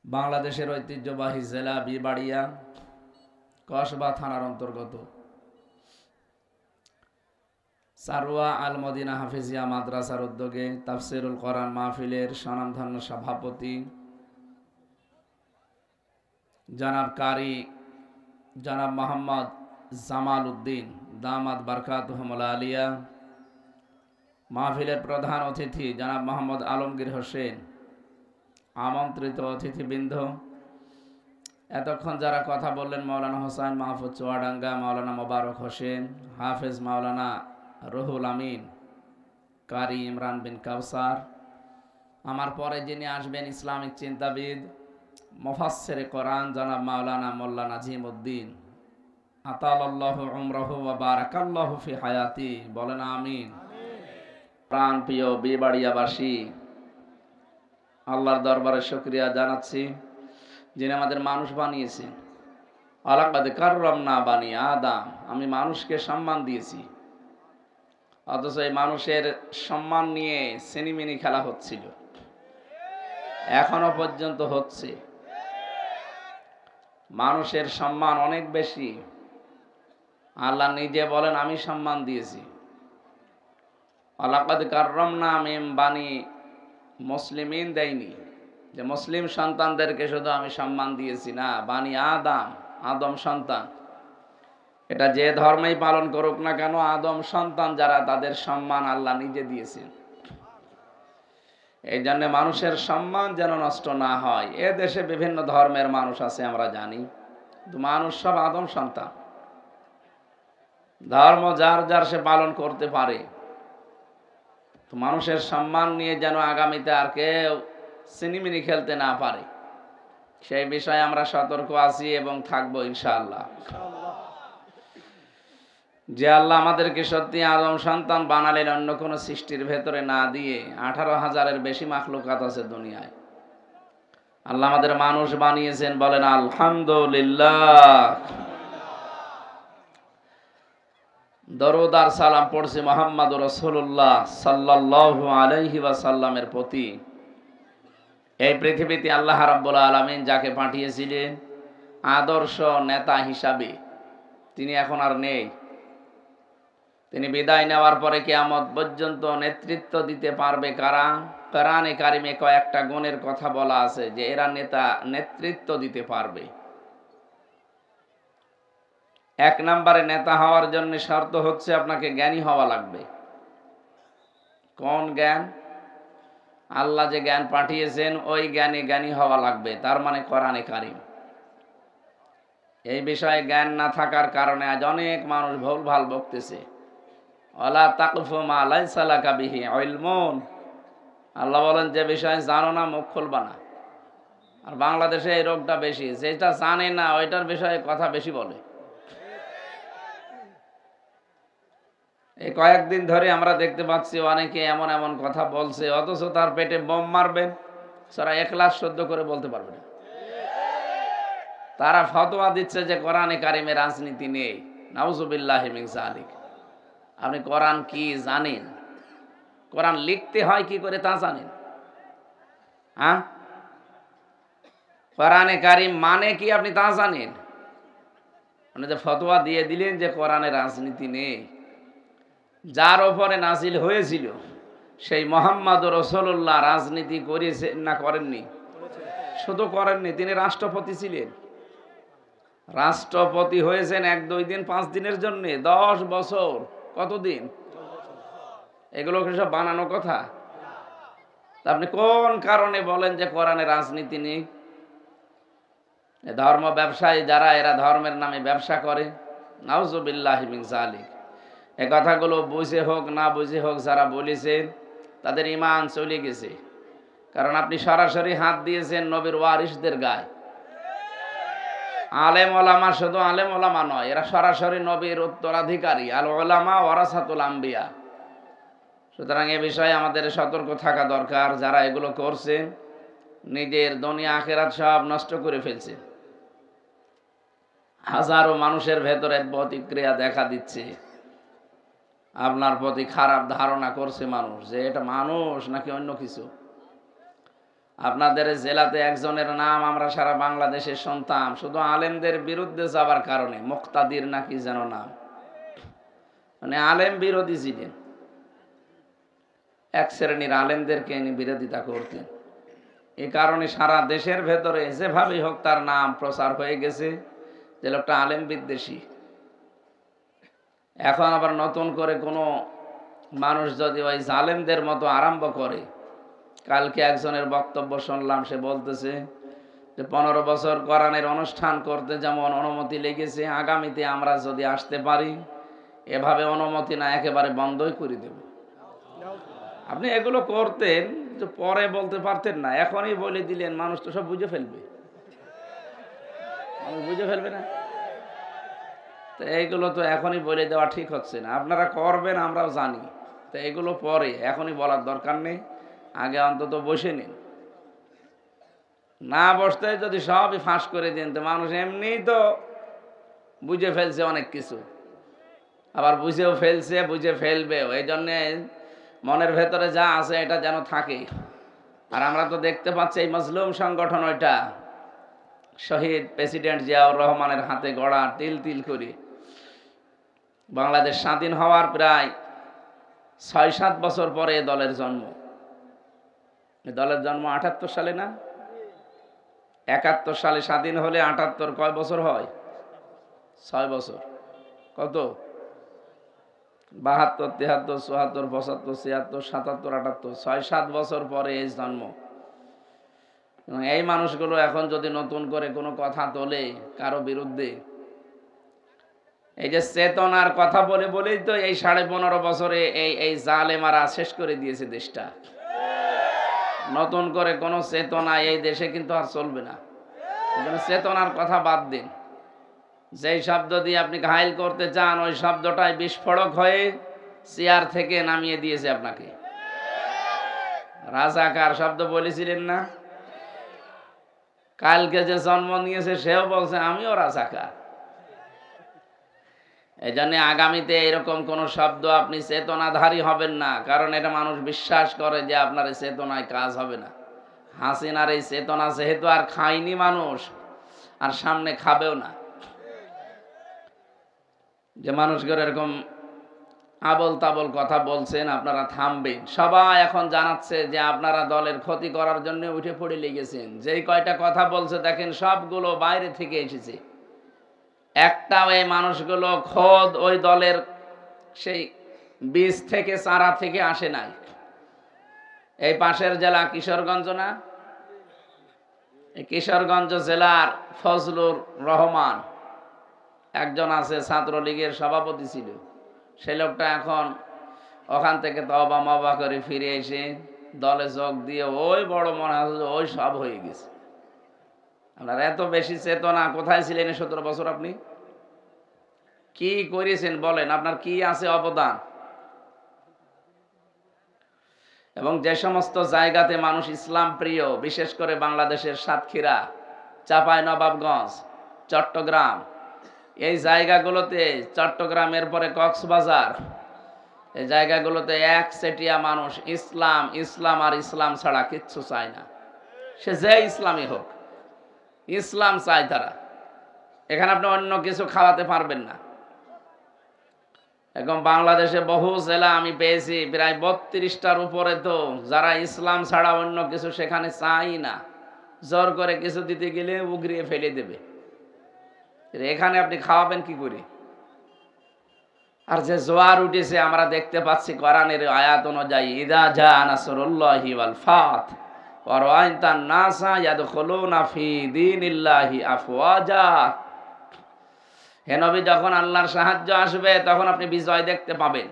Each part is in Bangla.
বাংলাদেশের ঐতিহ্যবাহী জেলা বিবাড়িয়া কসবা থানার অন্তর্গত সারওয়া আল মদিনা হাফিজিয়া মাদ্রাসার উদ্যোগে তাফসিরুল কোরআন মাহফিলের স্বনামধন্য সভাপতি জনাব কারি জনাব মোহাম্মদ জামাল উদ্দিন দামাত বারকাতুহুমুল আলিয়া, মাহফিলের প্রধান অতিথি জনাব মোহাম্মদ আলমগীর হোসেন, আমন্ত্রিত অতিথিবৃন্দ, এতক্ষণ যারা কথা বললেন মাওলানা হোসেন মাহফুজ চুয়াডাঙ্গা, মাওলানা মোবারক হোসেন, হাফেজ মাওলানা রুহুল আমিন, কারি ইমরান বিন কাউসার, আমার পরে যিনি আসবেন ইসলামিক চিন্তাবিদ মুফাসসিরে কোরআন জনাব মাওলানা মোল্লা নাজিম উদ্দিন, আতালাল্লাহু উমরাহু ওয়া বারাকাল্লাহু ফি হায়াতি, বলেন আমিন। প্রাণ প্রিয় বিবাড়িয়াবাসী, আল্লাহর দরবারে শুকরিয়া জানাচ্ছি যিনি আমাদের মানুষ বানিয়েছেন। ওয়ালাকাদ কাররামনা বানি আদম, আমি মানুষকে সম্মান দিয়েছি, অথচ এই মানুষের সম্মান নিয়ে সিনিমিনি খেলা হচ্ছিল, এখনো পর্যন্ত হচ্ছে। মানুষের সম্মান অনেক বেশি, আল্লাহ নিজে বলেন আমি সম্মান দিয়েছি। ওয়ালাকাদ কাররামনা মিন বানি মুসলিমিন দেয়নি, যে মুসলিম সন্তানদেরকে শুধু আমি সম্মান দিয়েছি, না, বানি আদম, আদম সন্তান, এটা যে ধর্মেই পালন করুক না কেন, আদম সন্তান যারা, তাদের সম্মান আল্লাহ নিজে দিয়েছেন। এই জন্য মানুষের সম্মান যেন নষ্ট না হয়। এ দেশে বিভিন্ন ধর্মের মানুষ আছে আমরা জানি, কিন্তু মানুষ সব আদম সন্তান। ধর্ম যার যার সে পালন করতে পারে, তো মানুষের সম্মান নিয়ে যেন আগামীতে আর কেউ সিনিমিনি খেলতে না পারে, সেই বিষয়ে আমরা সতর্ক আছি এবং থাকবো ইনশাআল্লাহ। যে আল্লাহ আমাদেরকে সত্যি আদম সন্তান বানালেন অন্য কোনো সৃষ্টির ভেতরে না দিয়ে, 18,000-এর বেশি মাখলুকাত আছে দুনিয়ায়, আল্লাহ আমাদের মানুষ বানিয়েছেন, বলেন আলহামদুলিল্লাহ। দরুদ আর সালাম পড়ছি মুহাম্মদুর রাসূলুল্লাহ সাল্লাল্লাহু আলাইহি ওয়াসাল্লামের প্রতি। এই পৃথিবীতে আল্লাহ রাব্বুল আলামিন যাকে পাঠিয়েছিলেন আদর্শ নেতা হিসাবে, তিনি এখন আর নেই। তিনি বিদায় নেওয়ার পরে কিয়ামত পর্যন্ত নেতৃত্ব দিতে পারবে কারা? কোরআনে কারিমে কয়েকটা গুণের কথা বলা আছে যে এরা নেতৃত্ব দিতে পারবে। এক নম্বরে নেতা হওয়ার জন্য শর্ত হচ্ছে আপনাকে জ্ঞানী হওয়া লাগবে। কোন জ্ঞান? আল্লাহ যে জ্ঞান পাঠিয়েছেন ওই জ্ঞানে জ্ঞানী হওয়া লাগবে, তার মানে কোরআনে কারিম। এই বিষয়ে জ্ঞান না থাকার কারণে আজ অনেক মানুষ ভুলভাল বকতেছে। ওয়ালা তাকফু মা লাইসা লাকা বিহি ইলমুন, আল্লাহ বলেন যে বিষয়ে জানো না মুখ খুলবা না। আর বাংলাদেশে এই রোগটা বেশি, যেটা জানে না ওইটার বিষয়ে কথা বেশি বলে। এই কয়েকদিন ধরে আমরা দেখতে পাচ্ছি অনেকে এমন এমন কথা বলছে, অথচ তার পেটে বোম মারবেন সারা ইখলাস সহ্য করে বলতে পারবে না। তারা ফতোয়া দিচ্ছে যে কোরআনে কারিমে রাজনীতি নেই। নাউজুবিল্লাহি মিন যালিক। আপনি কোরআন কি জানেন? কোরআন লিখতে হয় কি করে তা জানেন? হ্যাঁ, কোরআনে কারিম মানে কি আপনি তা জানেন? আপনি যে ফতোয়া দিয়ে দিলেন যে কোরআনে রাজনীতি নেই, যার ওপরে নাজিল হয়েছিল সেই মুহাম্মদুর রাসূলুল্লাহ রাজনীতি করেছেন না করেননি? শুধু করেননি, তিনি রাষ্ট্রপতি ছিলেন। রাষ্ট্রপতি হয়েছেন 1-2 দিন 5 দিনের জন্য, 10 বছর কতদিন? এগুলো কি সব বানানো কথা? আপনি কোন কারণে বলেন যে কোরআনে রাজনীতি নেই? ধর্ম ব্যবসায়ী যারা, এরা ধর্মের নামে ব্যবসা করে। নাউজুবিল্লাহি মিন যালিক। এই কথাগুলো বুঝে হোক না বুঝে হোক যারা বলেছেন তাদের ঈমান চলে গেছে, কারণ আপনি সরাসরি হাত দিয়েছেন নবীর ওয়ারিসদের গায়ে। আলেম ওলামা শুধু আলেম ওলামা নয়, এরা সরাসরি নবীর উত্তরাধিকারী। আল উলামা ওয়ারাসাতুল আম্বিয়া। সুতরাং এ বিষয়ে আমাদের সতর্ক থাকা দরকার। যারা এগুলো করছে নিজের দুনিয়া আখিরাত সব নষ্ট করে ফেলছে। হাজারো মানুষের ভেতরে প্রতিক্রিয়া দেখা দিচ্ছে, আপনার প্রতি খারাপ ধারণা করছে মানুষ, যে এটা মানুষ নাকি অন্য কিছু। আপনাদের জেলাতে একজনের নাম আমরা সারা বাংলাদেশে শুনতাম, শুধু আলেমদের বিরুদ্ধে যাবার কারণে, মুক্তাদির নাকি যেন নাম, মানে আলেম বিরোধী ছিলেন, এক শ্রেণীর আলেমদেরকে ইনি বিরোধিতা করতেন। এই কারণে সারা দেশের ভেতরে যেভাবেই হোক তার নাম প্রচার হয়ে গেছে যে লোকটা আলেম বিদ্বেষী। এখন আবার নতুন করে কোনো মানুষ যদি ওই জালেমদের মতো আরম্ভ করে, কালকে একজনের বক্তব্য শুনলাম, সে বলতেছে যে 15 বছর কোরআনের অনুষ্ঠান করতে যেমন অনুমতি লেগেছে, আগামীতে আমরা যদি আসতে পারি এভাবে অনুমতি না একেবারে বন্ধই করে দেব। আপনি এগুলো করতেন যে পরে বলতে পারতেন না, এখনই বলে দিলেন, মানুষ তো সব বুঝে ফেলবে, মানুষ বুঝে ফেলবে না। তো এইগুলো তো এখনই বলে দেওয়া ঠিক হচ্ছে না। আপনারা করবেন আমরাও জানি, তো এগুলো পরে, এখনই বলার দরকার নেই, আগে অন্তত বসে নিন। না বসতে যদি সবই ফাঁস করে দেন তো মানুষ এমনিই তো বুঝে ফেলছে অনেক কিছু, আবার বুঝেও ফেলছে, বুঝে ফেলবেও। এই জন্যে মনের ভেতরে যা আছে এটা যেন থাকে। আর আমরা তো দেখতে পাচ্ছি এই মজলুম সংগঠন, ওইটা শহীদ প্রেসিডেন্ট জিয়াউর রহমানের হাতে গড়া, তিল তিল করে বাংলাদেশ স্বাধীন হওয়ার প্রায় 6-7 বছর পরে এ দলের জন্ম। এ দলের জন্ম 78 সালে না, 71 সালে স্বাধীন হলে 78 কয় বছর হয়? 6 বছর। কত? 72, 73, 74, 75, 76, 77, 78, 6-7 বছর পরে এই জন্ম। এই মানুষগুলো এখন যদি নতুন করে কোনো কথা তোলে কারো বিরুদ্ধে, এই যে চেতনার কথা বলে বলেই তো এই 15.5 বছরে এই জালেমারা শেষ করে দিয়েছে দেশটা। নতুন করে কোনো চেতনা এই দেশে কিন্তু আর চলবে না। চেতনার কথা বাদ দিন, যেই শব্দ দিয়ে আপনি ঘায়েল করতে চান ওই শব্দটাই বিস্ফোরক হয়ে চেয়ার থেকে নামিয়ে দিয়েছে আপনাকে। রাজাকার শব্দ বলেছিলেন না, কালকে যে জন্ম নিয়েছে সেও বলছে আমিও রাজাকার। এই জন্য আগামীতে এরকম কোন শব্দ আপনি চেতনাধারী হবেন না, কারণ এটা মানুষ বিশ্বাস করে যে আপনার এই চেতনায় কাজ হবে না। হাসিনার এই চেতনা যেহেতু আর খায়নি মানুষ, আর সামনে খাবেও না, যে মানুষগুলো এরকম আবল তাবল কথা বলছেন আপনারা থামবেন। সবাই এখন জানাচ্ছে যে আপনারা দলের ক্ষতি করার জন্য উঠে পড়ে লেগেছেন। যেই কয়টা কথা বলছে দেখেন সবগুলো বাইরে থেকে এসেছে, একটাও এই মানুষগুলো খোদ ওই দলের সেই বীজ থেকে, চারা থেকে আসে নাই। এই পাশের জেলা কিশোরগঞ্জ না, এই কিশোরগঞ্জ জেলার ফজলুর রহমান একজন আছে, ছাত্রলীগের সভাপতি ছিল। সেই লোকটা এখন ওখান থেকে তওবা মওবা করে ফিরে এসে দলে যোগ দিয়ে ওই বড় মনে হয় ওই সব হয়ে গেছে। আপনার এত বেশি চেতনা, কোথায় ছিলেন 17 বছর? আপনি কি করেছেন বলেন, আপনার কি আছে অবদান? এবং যে সমস্ত জায়গাতে মানুষ ইসলাম প্রিয়, বিশেষ করে বাংলাদেশের সাতক্ষীরা, চাঁপাইনবাবগঞ্জ, চট্টগ্রাম, এই জায়গাগুলোতে, চট্টগ্রামের পরে কক্সবাজার, এই জায়গাগুলোতে একচেটিয়া মানুষ ইসলাম ইসলাম আর ইসলাম ছাড়া কিচ্ছু চায় না। সে যে ইসলামই হোক, ইসলাম চায় তারা। এখানে আপনি অন্য কিছু খাওয়াতে পারবেন না। এখন বাংলাদেশে বহু জেলা আমি পেয়েছি, প্রায় 32টার উপরে, তো যারা ইসলাম ছাড়া অন্য কিছু সেখানে চাই না। জোর করে কিছু দিতে গেলে উগরিয়ে ফেলে দেবে। এখানে আপনি খাওয়াবেন কি করে? আর যে জোয়ার উঠেছে আমরা দেখতে পাচ্ছি কোরআনের আয়াত অনুযায়ী, ইদা জা নাসরুল্লাহি ওয়াল ফাত ওয়া রাআইতান নাসা ইয়াদখুলুনা ফি দীনিল্লাহি আফওয়াজা। হে নবী, যখন আল্লাহর সাহায্য আসবে তখন আপনি বিজয় দেখতে পাবেন।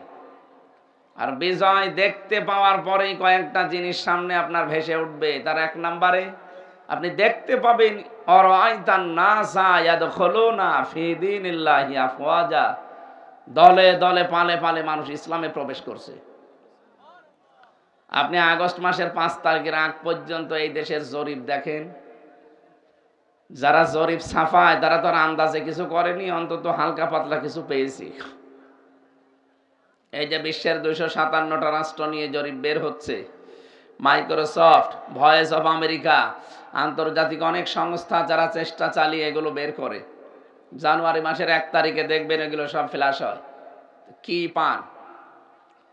আর বিজয় দেখতে পাওয়ার পরেই কয়েকটা জিনিস সামনে আপনার ভেসে উঠবে। তার এক নম্বরে আপনি দেখতে পাবেন অরাআইতান নাসা ইয়াদখুলুনা ফি দীনিল্লাহি আফওয়াজা, দলে দলে পালে পালে মানুষ ইসলামে প্রবেশ করছে। আপনি আগস্ট মাসের 5 তারিখের আগ পর্যন্ত এই দেশের জরিপ দেখেন, যারা জরিপ ছাপায় তারা তো আর আন্দাজে কিছু করেনি, অন্তত হালকা পাতলা কিছু পেয়েছি। এই যে বিশ্বের 257টা রাষ্ট্র নিয়ে জরিপ বের হচ্ছে, মাইক্রোসফট, ভয়েস অফ আমেরিকা, আন্তর্জাতিক অনেক সংস্থা যারা চেষ্টা চালিয়ে এগুলো বের করে। জানুয়ারি মাসের 1 তারিখে দেখবেন এগুলো সব ফ্ল্যাশ হয়। কি পান?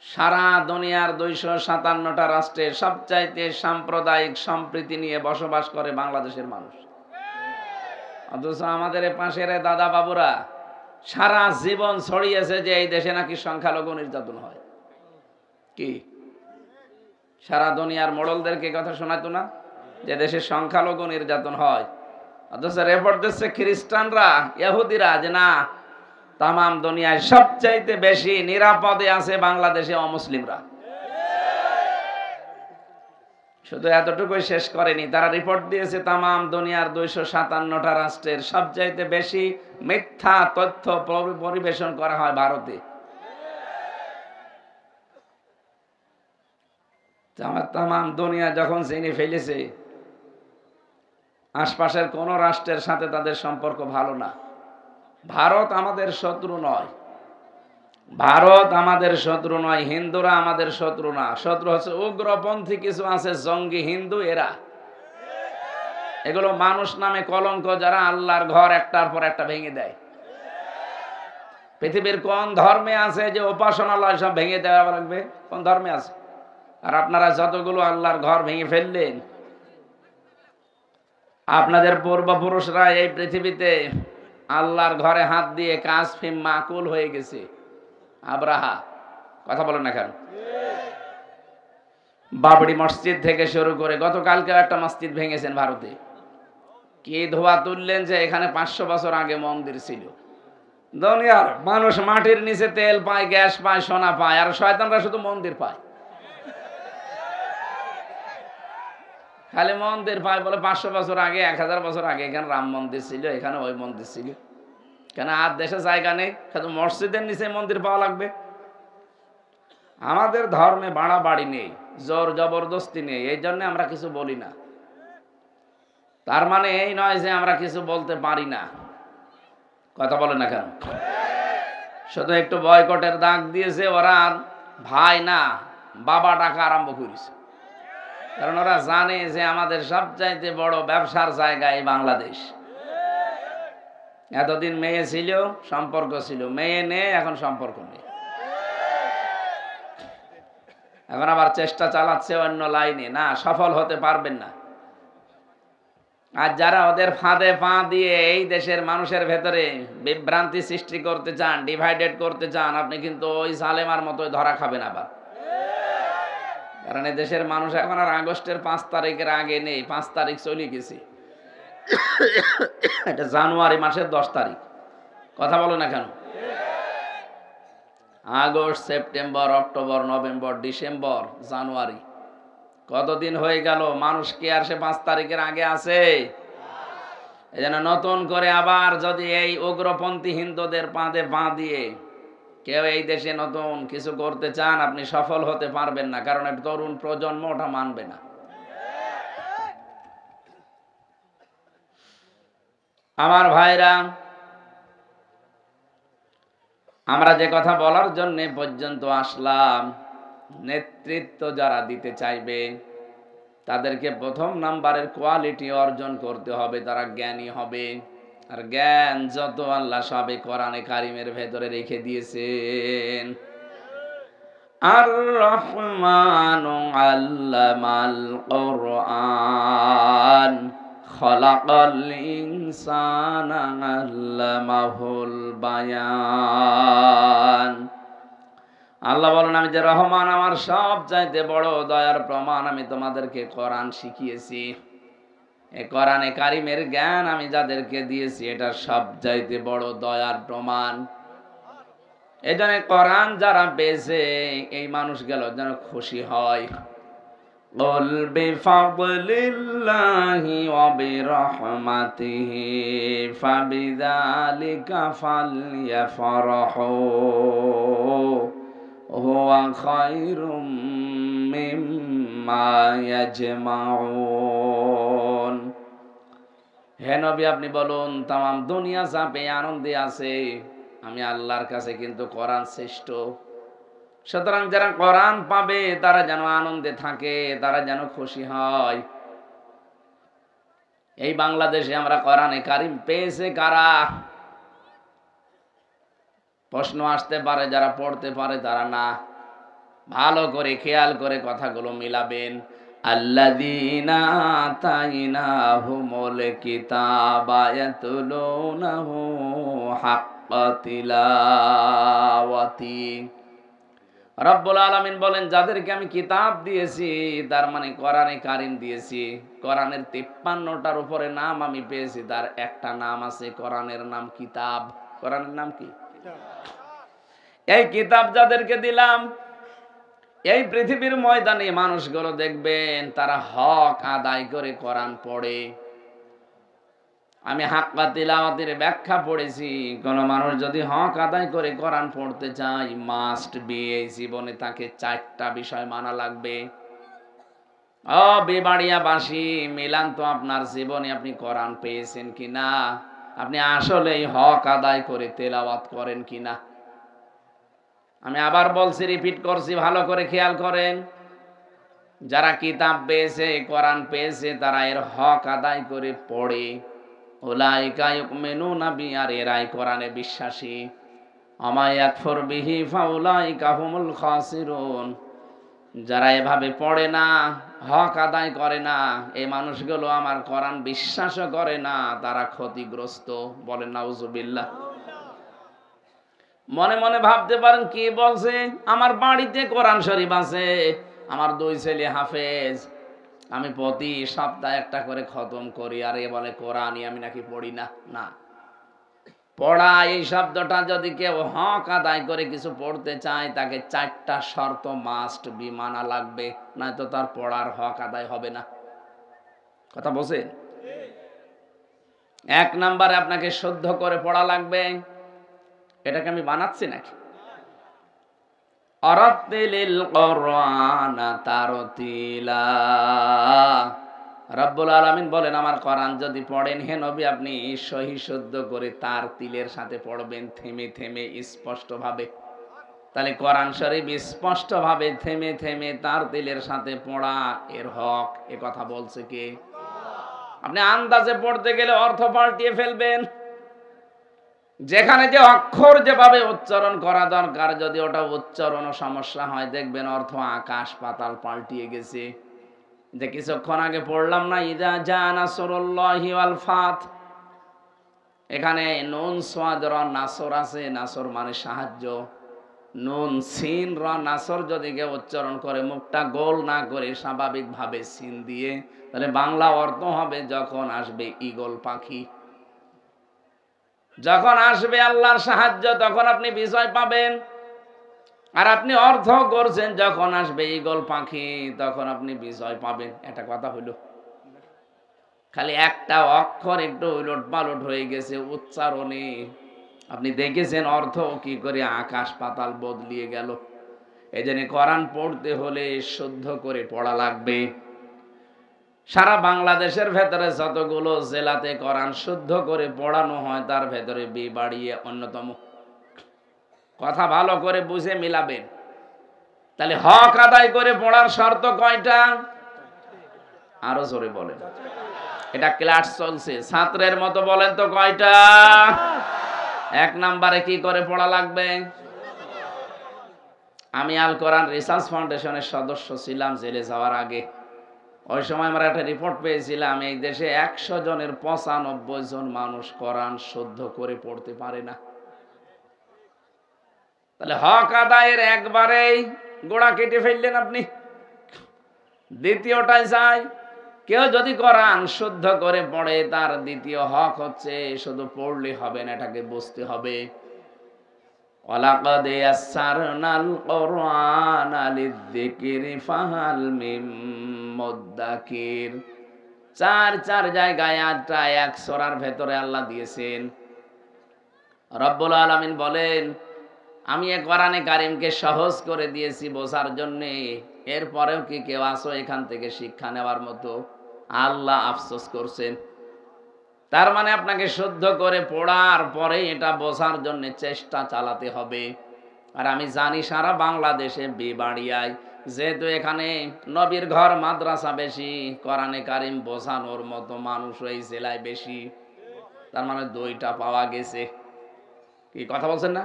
সারা দুনিয়ার 257টা রাষ্ট্রের সবচাইতে সাম্প্রদায়িক সম্প্রীতি নিয়ে বসবাস করে বাংলাদেশের মানুষ। অথচ আমাদের পাশের দাদা বাবুরা সারা জীবন ছড়িয়েছে যে এই দেশে নাকি সংখ্যালঘু নির্যাতন হয়। কি সারা দুনিয়ার মোড়লদেরকে কথা শোনাতো না যে দেশে সংখ্যালঘু নির্যাতন হয়? অথচ রিপোর্ট দিচ্ছে খ্রিস্টানরা, ইহুদিরা যে না, তামাম দুনিয়ায় সবচাইতে বেশি নিরাপদে আছে বাংলাদেশে অমুসলিমরা। শুধু এতটুকুই শেষ করেনি, তারা রিপোর্ট দিয়েছে তামাম দুনিয়ার 257টা রাষ্ট্রের সবচাইতে বেশি মিথ্যা তথ্য পরিবেশন করা হয় ভারতে। তামাম দুনিয়া যখন চিনে ফেলেছে, আশপাশের কোন রাষ্ট্রের সাথে তাদের সম্পর্ক ভালো না। ভারত আমাদের শত্রু নয়, ভারত আমাদের শত্রু নয়, হিন্দুরা আমাদের শত্রু না। শত্রু হচ্ছে উগ্রপন্থী কিছু আছে, জঙ্গি হিন্দু, এরা। এগুলো মানুষ নামে কলঙ্ক, যারা আল্লাহর ঘর একটার পর একটা ভেঙে দেয়। পৃথিবীর কোন ধর্মে আছে যে উপাসনালয় সব ভেঙে দেওয়া লাগবে? কোন ধর্মে আছে? আর আপনারা যতগুলো আল্লাহর ঘর ভেঙে ফেললেন, আপনাদের পূর্বপুরুষরা এই পৃথিবীতে আল্লাহর ঘরে হাত দিয়ে কাজ ফিম মাকুল হয়ে গেছে। আব্রাহা, কথা বলেন না কেন? বাবরি মসজিদ থেকে শুরু করে গতকালকে একটা মসজিদ ভেঙেছেন ভারতে। কি ধোয়া তুললেন যে এখানে 500 বছর আগে মন্দির ছিল। দুনিয়ার মানুষ মাটির নিচে তেল পায়, গ্যাস পায়, সোনা পায়, আর শয়তানরা শুধু মন্দির পায়। খালি মন্দির পায় বলে 500 বছর আগে, 1000 বছর আগে এখানে রাম মন্দির ছিল, এখানে ওই মন্দির ছিল। কেন আর দেশে জায়গা নেই? শুধু মসজিদের নিচে মন্দির পাওয়া লাগবে? আমাদের ধর্মে বাড়াবাড়ি নেই, জোর জবরদস্তি নেই, এই জন্য আমরা কিছু বলি না। তার মানে এই নয় যে আমরা কিছু বলতে পারি না। কথা বলে না কেন? শুধু একটু বয়কটের দাগ দিয়েছে ওরা, ভাই না বাবা ডাকা আরম্ভ করেছে। কারণ ওরা জানে যে আমাদের সবচাইতে বড় ব্যবসার জায়গা এই বাংলাদেশ। এতদিন মেয়ে ছিল, সম্পর্ক ছিল, মেয়ে নেই, এখন সম্পর্ক নেই। এখন আবার চেষ্টা চালাচ্ছে অন্য লাইনে। না, সফল হতে পারবেন না। আর যারা ওদের ফাঁদে পা দিয়ে এই দেশের মানুষের ভেতরে বিভ্রান্তি সৃষ্টি করতে চান, ডিভাইডেড করতে চান, আপনি কিন্তু ওই জালেমার মতোই ধরা খাবেন আবার। কারণ এই দেশের মানুষ এখন আর আগস্টের 5 তারিখের আগে নেই। 5 তারিখ চলে গেছে, এটা জানুয়ারি মাসের 10 তারিখ। কথা বলো না কেন? August, September, October, November, December, January, কতদিন হয়ে গেল? মানুষ কি আর সে 5 তারিখের আগে আছে? এই জন্য নতুন করে আবার যদি এই উগ্রপন্থী হিন্দুদের পাঁদে পা দিয়ে কেউ এই দেশে নতুন কিছু করতে চান, আপনি সফল হতে পারবেন না। কারণ এক তরুণ প্রজন্ম ওটা মানবে না। আমার ভাইরা, আমরা যে কথা বলার জন্য পর্যন্ত আসলাম, নেতৃত্ব যারা দিতে চাইবে তাদেরকে প্রথম নাম্বারের কোয়ালিটি অর্জন করতে হবে, তারা জ্ঞানী হবে। আর জ্ঞান যত আল্লাহ সবে কোরআনে কারিমের ভেতরে রেখে দিয়েছেন। আর রহমানু আল্লামাল কুরআন খলাকাল ইনসানা আল্লামাহুল বায়ান। আল্লাহ বলেন, আমি যে রহমান, আমার সব চাইতে বড় দয়ার প্রমাণ, আমি তোমাদেরকে কোরআন শিখিয়েছি। এই কোরআনে কারিমের জ্ঞান আমি যাদেরকে দিয়েছি, এটা সব চাইতে বড় দয়ার প্রমাণ। এই জন্য কোরআন যারা পেয়েছে এই মানুষগুলো যেন খুশি হয়। কুল বিফাদলিল্লাহি ওয়া বিরহমাতিহি ফাবিযালিকা ফালইফরাহু হুয়া খায়রুম মিম্মা ইয়াজমাউন। হে নবী, আপনি বলুন, তামাম দুনিয়া যা পেয়ে আনন্দে আছে, আমি আল্লাহর কাছে কিন্তু কোরআন শ্রেষ্ঠ। সুতরাং যারা কোরআন পাবে তারা যেন আনন্দে থাকে, তারা যেন খুশি হয়। এই বাংলাদেশে আমরা কোরআনে কারিম পেয়েছে কারা? প্রশ্ন আসতে পারে, যারা পড়তে পারে তারা না। ভালো করে খেয়াল করে কথাগুলো মিলাবেন। আল্লাযীনা আতাইনাহুমুল কিতাবা ইয়াতলুনাহু হাক্কা তিলাওয়াতি। রব্বুল আলামিন বলেন, যাদেরকে আমি কিতাব দিয়েছি, তার মানে কোরআনে কারিম দিয়েছি। কোরআনের 53টার উপরে নাম আমি পেয়েছি, তার একটা নাম আছে, কোরআনের নাম কিতাব। কোরআনের নাম কি? এই কিতাব যাদেরকে দিলাম, এই পৃথিবীর ময়দানে মানুষগুলো দেখবেন তারা হক আদায় করে কোরআন পড়ে। আমি হাক্কা তিলাওয়াতের ব্যাখ্যা পড়েছি। কোন মানুষ যদি হক আদায় করে কোরআন পড়তে চায়, মাস্ট বি, এই জীবনে তাকে 4টা বিষয় মানা লাগবে। ও বিবাড়িয়াবাসী, মিলান তো আপনার জীবনে আপনি কোরআন পেয়েছেন কিনা, আপনি আসলে হক আদায় করে তেলাওয়াত করেন কিনা। আমি আবার বলছি, রিপিট করছি, ভালো করে খেয়াল করেন। যারা কিতাব পেয়েছে, কোরআন পেয়েছে, তারা এর হক আদায় করে পড়ে। উলাইকা ইউমিনুনা বি, আর এরাই কোরআনে বিশ্বাসী। আমা ইয়াকফুর বিহি ফাউলাইকা হুমুল খাসিরুন। যারা এভাবে পড়ে না, হক আদায় করে না, এই মানুষগুলো আমার কোরআন বিশ্বাসও করে না, তারা ক্ষতিগ্রস্ত। বলেন নাউজুবিল্লাহ। মনে মনে ভাবতে পারেন কি বলছে? আমার বাড়িতে কোরআন শরীফ আছে, আমার 2 ছেলে হাফেজ, আমি প্রতি সপ্তাহে একটা করে খতম করি, আর এ বলে কোরআনই আমি নাকি পড়ি না। না, পড়া এই শব্দটা যদি কেউ হক আদায় করে কিছু পড়তে চায়, তাকে 4টা শর্ত মাস্ট বি মানা লাগবে, নয়তো তার পড়ার হক আদায় হবে না। কথা বলছেন? 1 নম্বরে আপনাকে শুদ্ধ করে পড়া লাগবে। এটাকে আমি বানাচ্ছি নাকি? আরাতিলিল কোরআনা তারতিলা। রব্বুল আলামিন বলেন, আমার কোরআন যদি পড়েন হে নবী, আপনি সহি শুদ্ধ করে তার তিলের সাথে পড়বেন, থেমে থেমে স্পষ্ট ভাবে। তাহলে কোরআন শরীফ স্পষ্ট ভাবে থেমে থেমে তার তিলের সাথে পড়া এর হক। এ কথা বলছে কে? আপনি আন্দাজে পড়তে গেলে অর্থ পাল্টিয়ে ফেলবেন। যেখানে যে অক্ষর যেভাবে উচ্চারণ করা দরকার, যদি ওটা উচ্চারণও সমস্যা হয়, দেখবেন অর্থ আকাশ পাতাল পাল্টিয়ে গেছে। যে কিছুক্ষণ আগে পড়লাম না, ইযা জা নাসরুল্লাহি ওয়াল ফাত, এখানে নুন সাদ র নাসর আছে, নাসর মানে সাহায্য। নুন সিন র নাসর যদি কেউ উচ্চারণ করে, মুখটা গোল না করে স্বাভাবিকভাবে সিন দিয়ে, তাহলে বাংলা অর্থ হবে যখন আসবে ঈগল পাখি, যখন আসবে আল্লাহর সাহায্য, তখন আপনি বিজয় পাবেন। আর আপনি অর্থ করছেন যখন আসবে ঈগল পাখি, তখন আপনি বিজয় পাবেন। এটা কথা হইল। খালি একটা অক্ষর একটু উলট পালট হয়ে গেছে উচ্চারণে, আপনি দেখেছেন অর্থ কি করে আকাশ পাতাল বদলিয়ে গেল। এই জন্য কোরআন পড়তে হলে শুদ্ধ করে পড়া লাগবে। সারা বাংলাদেশের ভেতরে যতগুলো জেলাতে কোরআন শুদ্ধ করে পড়ানো হয়, তার ভেতরে বিবাড়িয়া অন্যতম। কথা ভালো করে বুঝে মিলাবেন। তাহলে হক আদায় করে পড়ার শর্ত কয়টা? আরো জোরে বলেন। এটা ক্লাস চলছে, ছাত্রের মতো বলেন তো কয়টা? 1 নম্বরে কি করে পড়া লাগবে? আমি আল কোরআন রিসার্চ ফাউন্ডেশনের সদস্য ছিলাম জেলে যাওয়ার আগে। ওই সময় আমরা একটা রিপোর্ট পেয়েছিলাম, এই দেশে 100 জনের 95 জন মানুষ কোরআন শুদ্ধ করে পড়তে পারে না। তাহলে হক আদায়ের একবারেই গোড়া কেটে ফেললেন আপনি। দ্বিতীয়টাই চাই, কেউ যদি কোরআন শুদ্ধ করে পড়ে, তার দ্বিতীয় হক হচ্ছে শুধু পড়লে হবে না, এটাকে বুঝতে হবে। ওয়ালাকাদ ইয়াসসারনাল কুরআনা লিযিকরি ফাহাল মিন মুদ্দাকির। 4 জায়গায় 8টা 1 সূরার ভেতরে আল্লাহ দিয়েছেন। রব্বুল আলামিন বলেন, আমি এই কোরআনে কারীমকে সহজ করে দিয়েছি বোঝার জন্য, এরপরেও কি কেউ আসো এখান থেকে শিক্ষা নেওয়ার মতো? আল্লাহ আফসোস করছেন। তার মানে আপনাকে শুদ্ধ করে পড়ার পরে এটা বোঝার জন্য চেষ্টা চালাতে হবে। আর আমি জানি সারা বাংলাদেশে বিবাড়িয়ায় যেহেতু এখানে নবীর ঘর মাদ্রাসা বেশি, কোরআনে কারিম বোঝানোর মতো মানুষ এই জেলায় বেশি, তার মানে 2টা পাওয়া গেছে। কি কথা বলছেন না?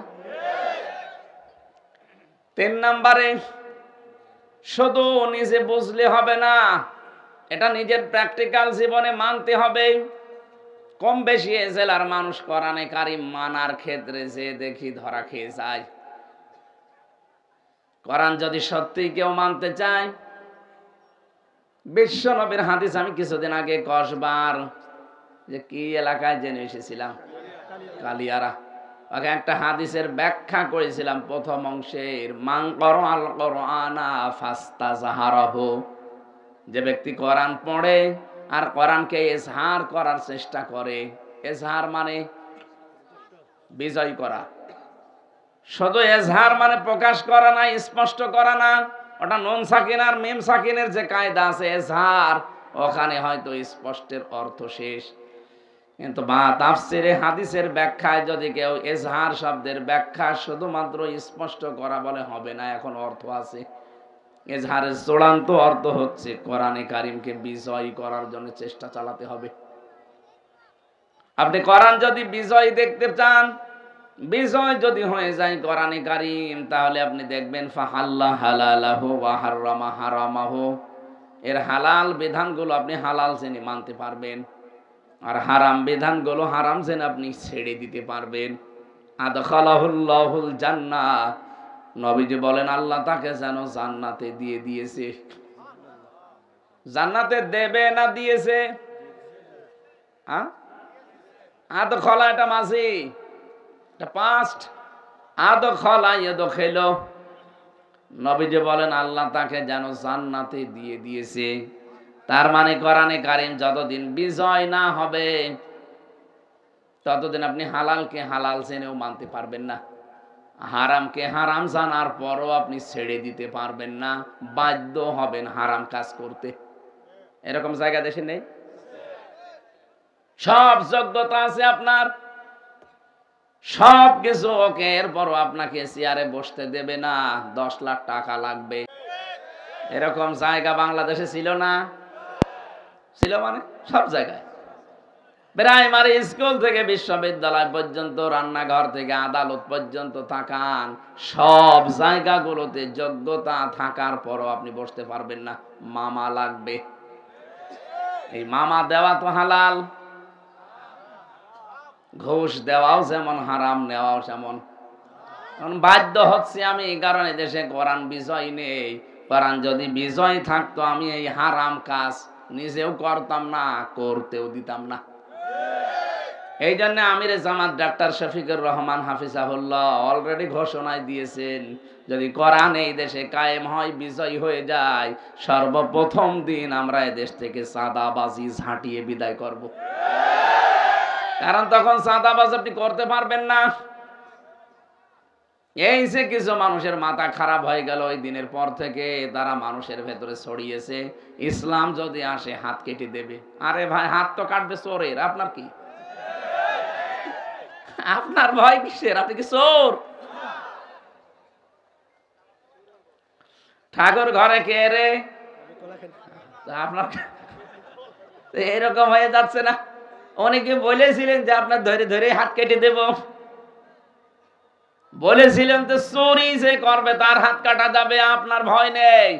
3 নম্বরে শুধু নিজে বুঝলে হবে না, এটা নিজের প্র্যাকটিক্যাল জীবনে মানতে হবে। কম বেশি এ জেলার মানুষ কোরআনে কারিম মানার ক্ষেত্রে যে দেখি ধরা খেয়ে যায়। কোরআন যদি সত্যি কেউ মানতে চায়, বিশ্ব নবীর হাদিস আমি কিছুদিন আগে কসবার যে কি এলাকায় জেনে এসেছিলাম, কালিয়ারা, ওকে একটা হাদিসের ব্যাখ্যা করেছিলাম প্রথম অংশের, মান ক্বারাআল কুরআনা ফাস্তাযহারাহু, যে ব্যক্তি কোরআন পড়ে আর কোরআনকে ইজহার করার চেষ্টা করে। ইজহার মানে বিজয় করা, শুধু ইজহার মানে প্রকাশ করা না, স্পষ্ট করা না, ওটা নুন সাকিন আর মিম সাকিনের যে কায়দা আছে ইজহার, ওখানে হয়তো স্পষ্টের অর্থ শেষ। কিন্তু তাফসিরে হাদিসের ব্যাখ্যায় যদি কেউ ইজহার শব্দের ব্যাখ্যা শুধুমাত্র স্পষ্ট করা বলে হবে না, এখন অর্থ আছে। ইজহারের চূড়ান্ত অর্থ হচ্ছে কোরআনে কারিমকে বিজয় করার জন্য চেষ্টা চালাতে হবে। আপনি কোরআন যদি বিজয় দেখতে চান, বিজয় যদি হয়ে যায় কোরআনে কারিম, তাহলে আপনি দেখবেন ফাহাল্লা হালালাহু ওয়া হাররামা হারামাহু, এর হালাল বিধানগুলো আপনি হালাল জেনে মানতে পারবেন, আর হারাম বিধানগুলো হারাম জেনে আপনি ছেড়ে দিতে পারবেন। আদখালাহুল্লাহুল জান্নাহ, নবীজি বলেন আল্লাহ তাকে যেন জান্নাতে দিয়ে দিয়েছে। জান্নাতে দেবে না দিয়েছে? আদখালা এটা মাঝি, এটা পাস্ট। আদখালা ইয়াদখিলু, নবীজি বলেন আল্লাহ তাকে যেন জান্নাতে দিয়ে দিয়েছে। তার মানে কোরআনে কারিম যতদিন বিজয় না হবে ততদিন আপনি হালালকে হালাল জেনেও মানতে পারবেন না, হারামকে হারাম জানার পরও আপনি ছেড়ে দিতে পারবেন না, বাধ্য হবেন হারাম কাজ করতে। এরকম জায়গা দেশে নেই? সব যোগ্যতা আছে আপনার, সব কিছু ওকে, এরপরও আপনাকে চেয়ারে বসতে দেবে না, 10 লাখ টাকা লাগবে। এরকম জায়গা বাংলাদেশে ছিল না? ছিল মানে সব জায়গায়, প্রাইমারি স্কুল থেকে বিশ্ববিদ্যালয় পর্যন্ত, রান্নাঘর থেকে আদালত পর্যন্ত তাকান, সব জায়গাগুলোতে যোগ্যতা থাকার পরও আপনি বসতে পারবেন না, মামা লাগবে। এই মামা দেওয়া তো হালাল, ঘুষ দেওয়াও যেমন হারাম, নেওয়াও যেমন। বাধ্য হচ্ছে আমি, এই কারণে দেশে কোরআন বিজয় নেই। কোরআন যদি বিজয় থাকতো আমি এই হারাম কাজ নিজেও করতাম না, করতেও দিতাম না। এই জন্য আমিরে জামাত ডাক্তার শফিকুর রহমান হাফিজাহুল্লাহ অলরেডি ঘোষণায় দিয়েছেন, যদি কোরআন এই দেশে কায়েম হয়, বিজয় হয়ে যায়, সর্বপ্রথম দিন আমরা এই দেশ থেকে চাঁদাবাজি ঝাঁটিয়ে বিদায় করব। কারণ তখন চাঁদাবাজ আপনি করতে পারবেন না। এই যে কিছু মানুষের মাথা খারাপ হয়ে গেল ওই দিনের পর থেকে, তারা মানুষের ভেতরে ছড়িয়েছে ইসলাম যদি আসে হাত কেটে দেবে। আরে ভাই, হাত তো কাটবে চোরের, আপনার কি? আপনার ভয় কিসের? আপনি কি চোর? ঠাকুর ঘরে কে রে? আপনার এরকম হয়ে যাচ্ছে না? অনেকে বলেছিলেন যে আপনার ধরে ধরে হাত কেটে দেব, বলেছিলেন তো চুরি যে করবে তার হাত কাটা যাবে, আপনার ভয় নেই।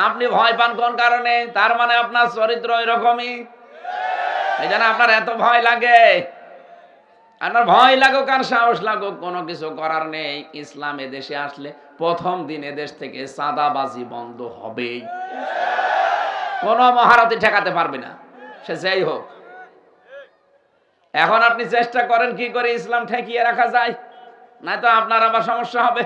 আপনি ভয় পান কোন কারণে? তার মানে আপনার চরিত্র এরকমই, এই জন্য আপনার এত ভয় লাগে। আপনার ভয় লাগুক আর সাহস লাগুক, কোনো কিছু করার নেই। ইসলাম এদেশে আসলে প্রথম দিন এদেশ থেকে চাঁদাবাজি বন্ধ হবেই, কোনো মহারথী ঠেকাতে পারবে না, সে যাই হোক। এখন আপনি চেষ্টা করেন কি করে ইসলাম ঠেকিয়ে রাখা যায়, নয়তো আপনার আবার সমস্যা হবে।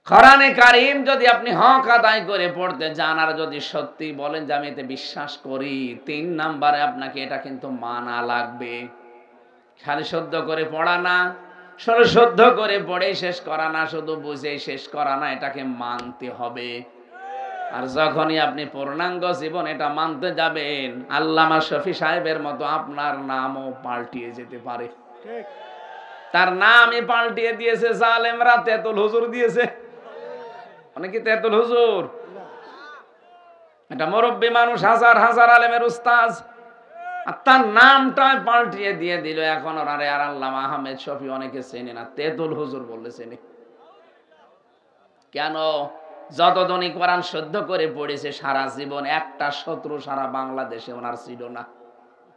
কোরআনে কারীম যদি আপনি হক আদায় করে পড়তে যান, আর যদি সত্যি বলেন যে আমি এতে বিশ্বাস করি, 3 নম্বরে আপনাকে এটা কিন্তু মানা লাগবে। খালি শুদ্ধ করে পড়া না, শুধু শুদ্ধ করে পড়ে শেষ করা না, শুধু বুঝে শেষ করা না, এটাকে মানতে হবে। আর যখনই আপনি পূর্ণাঙ্গ জীবন এটা মানতে যাবেন, আল্লামা শফি সাহেবের মতো আপনার নামও পাল্টিয়ে যেতে পারে। তার নামই পাল্টিয়ে দিয়েছে জালেমরা, তেতুল হুজুর দিয়েছে। অনেকে তেতুল হুজুর, এটা মুরব্বী মানুষ, হাজার হাজার আলেমের উস্তাজ, আর তার নামটাই পাল্টিয়ে দিয়ে দিল। এখন ওনারে আর আল্লামা আহমেদ শফি অনেকে চেনে না, তেতুল হুজুর বললে চেনে। কেন? যতদিনই কোরআন শুদ্ধ করে পড়েছে সারা জীবন একটা শত্রু সারা বাংলাদেশে ওনার ছিল না,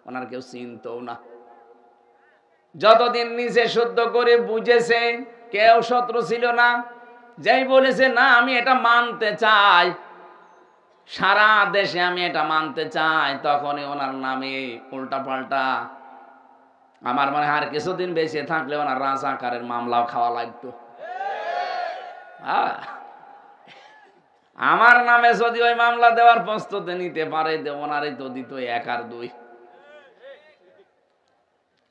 ওনার কেউ চিনতও না। যতদিন নিজে শুদ্ধ করে বুঝেছে কেউ শত্রু ছিল না। যেই বলেছে না আমি এটা মানতে চাই, সারা দেশে আমি এটা মানতে চাই, তখনই ওনার নামে উল্টা পাল্টা। আমার মনে হয় আর কিছুদিন বেঁচে থাকলে ওনার রাজাকারের মামলাও খাওয়া লাগতো। আমার নামে যদি ওই মামলা দেওয়ার প্রস্তুতি নিতে পারে, ওনারই তো দিত 1 আর 2।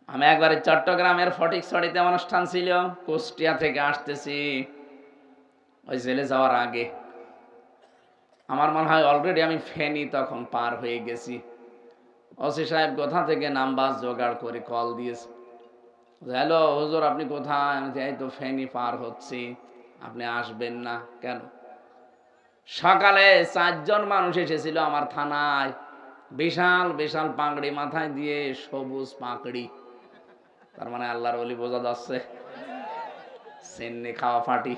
আমি একবারে চট্টগ্রামের ফটিকছড়িতে অনুষ্ঠান ছিল, কুষ্টিয়া থেকে আসতেছি, ওই জেলে যাওয়ার আগে আমার মনে হয় অলরেডি আমি ফেনী তখন পার হয়ে গেছি। ওসি সাহেব কোথা থেকে নাম্বার জোগাড় করে কল দিয়েছে, হ্যালো হুজুর আপনি কোথায়? আমি এই তো ফেনী পার হচ্ছি, আপনি আসবেন না কেন? সকালে 4 জন মানুষ এসেছিল আমার থানায়, বিশাল বিশাল পাগড়ি মাথায় দিয়ে, সবুজ পাগড়ি। তার মানে আল্লাহর ওলি বোঝা যাচ্ছে, সিন্নি খাওয়া ফাটি।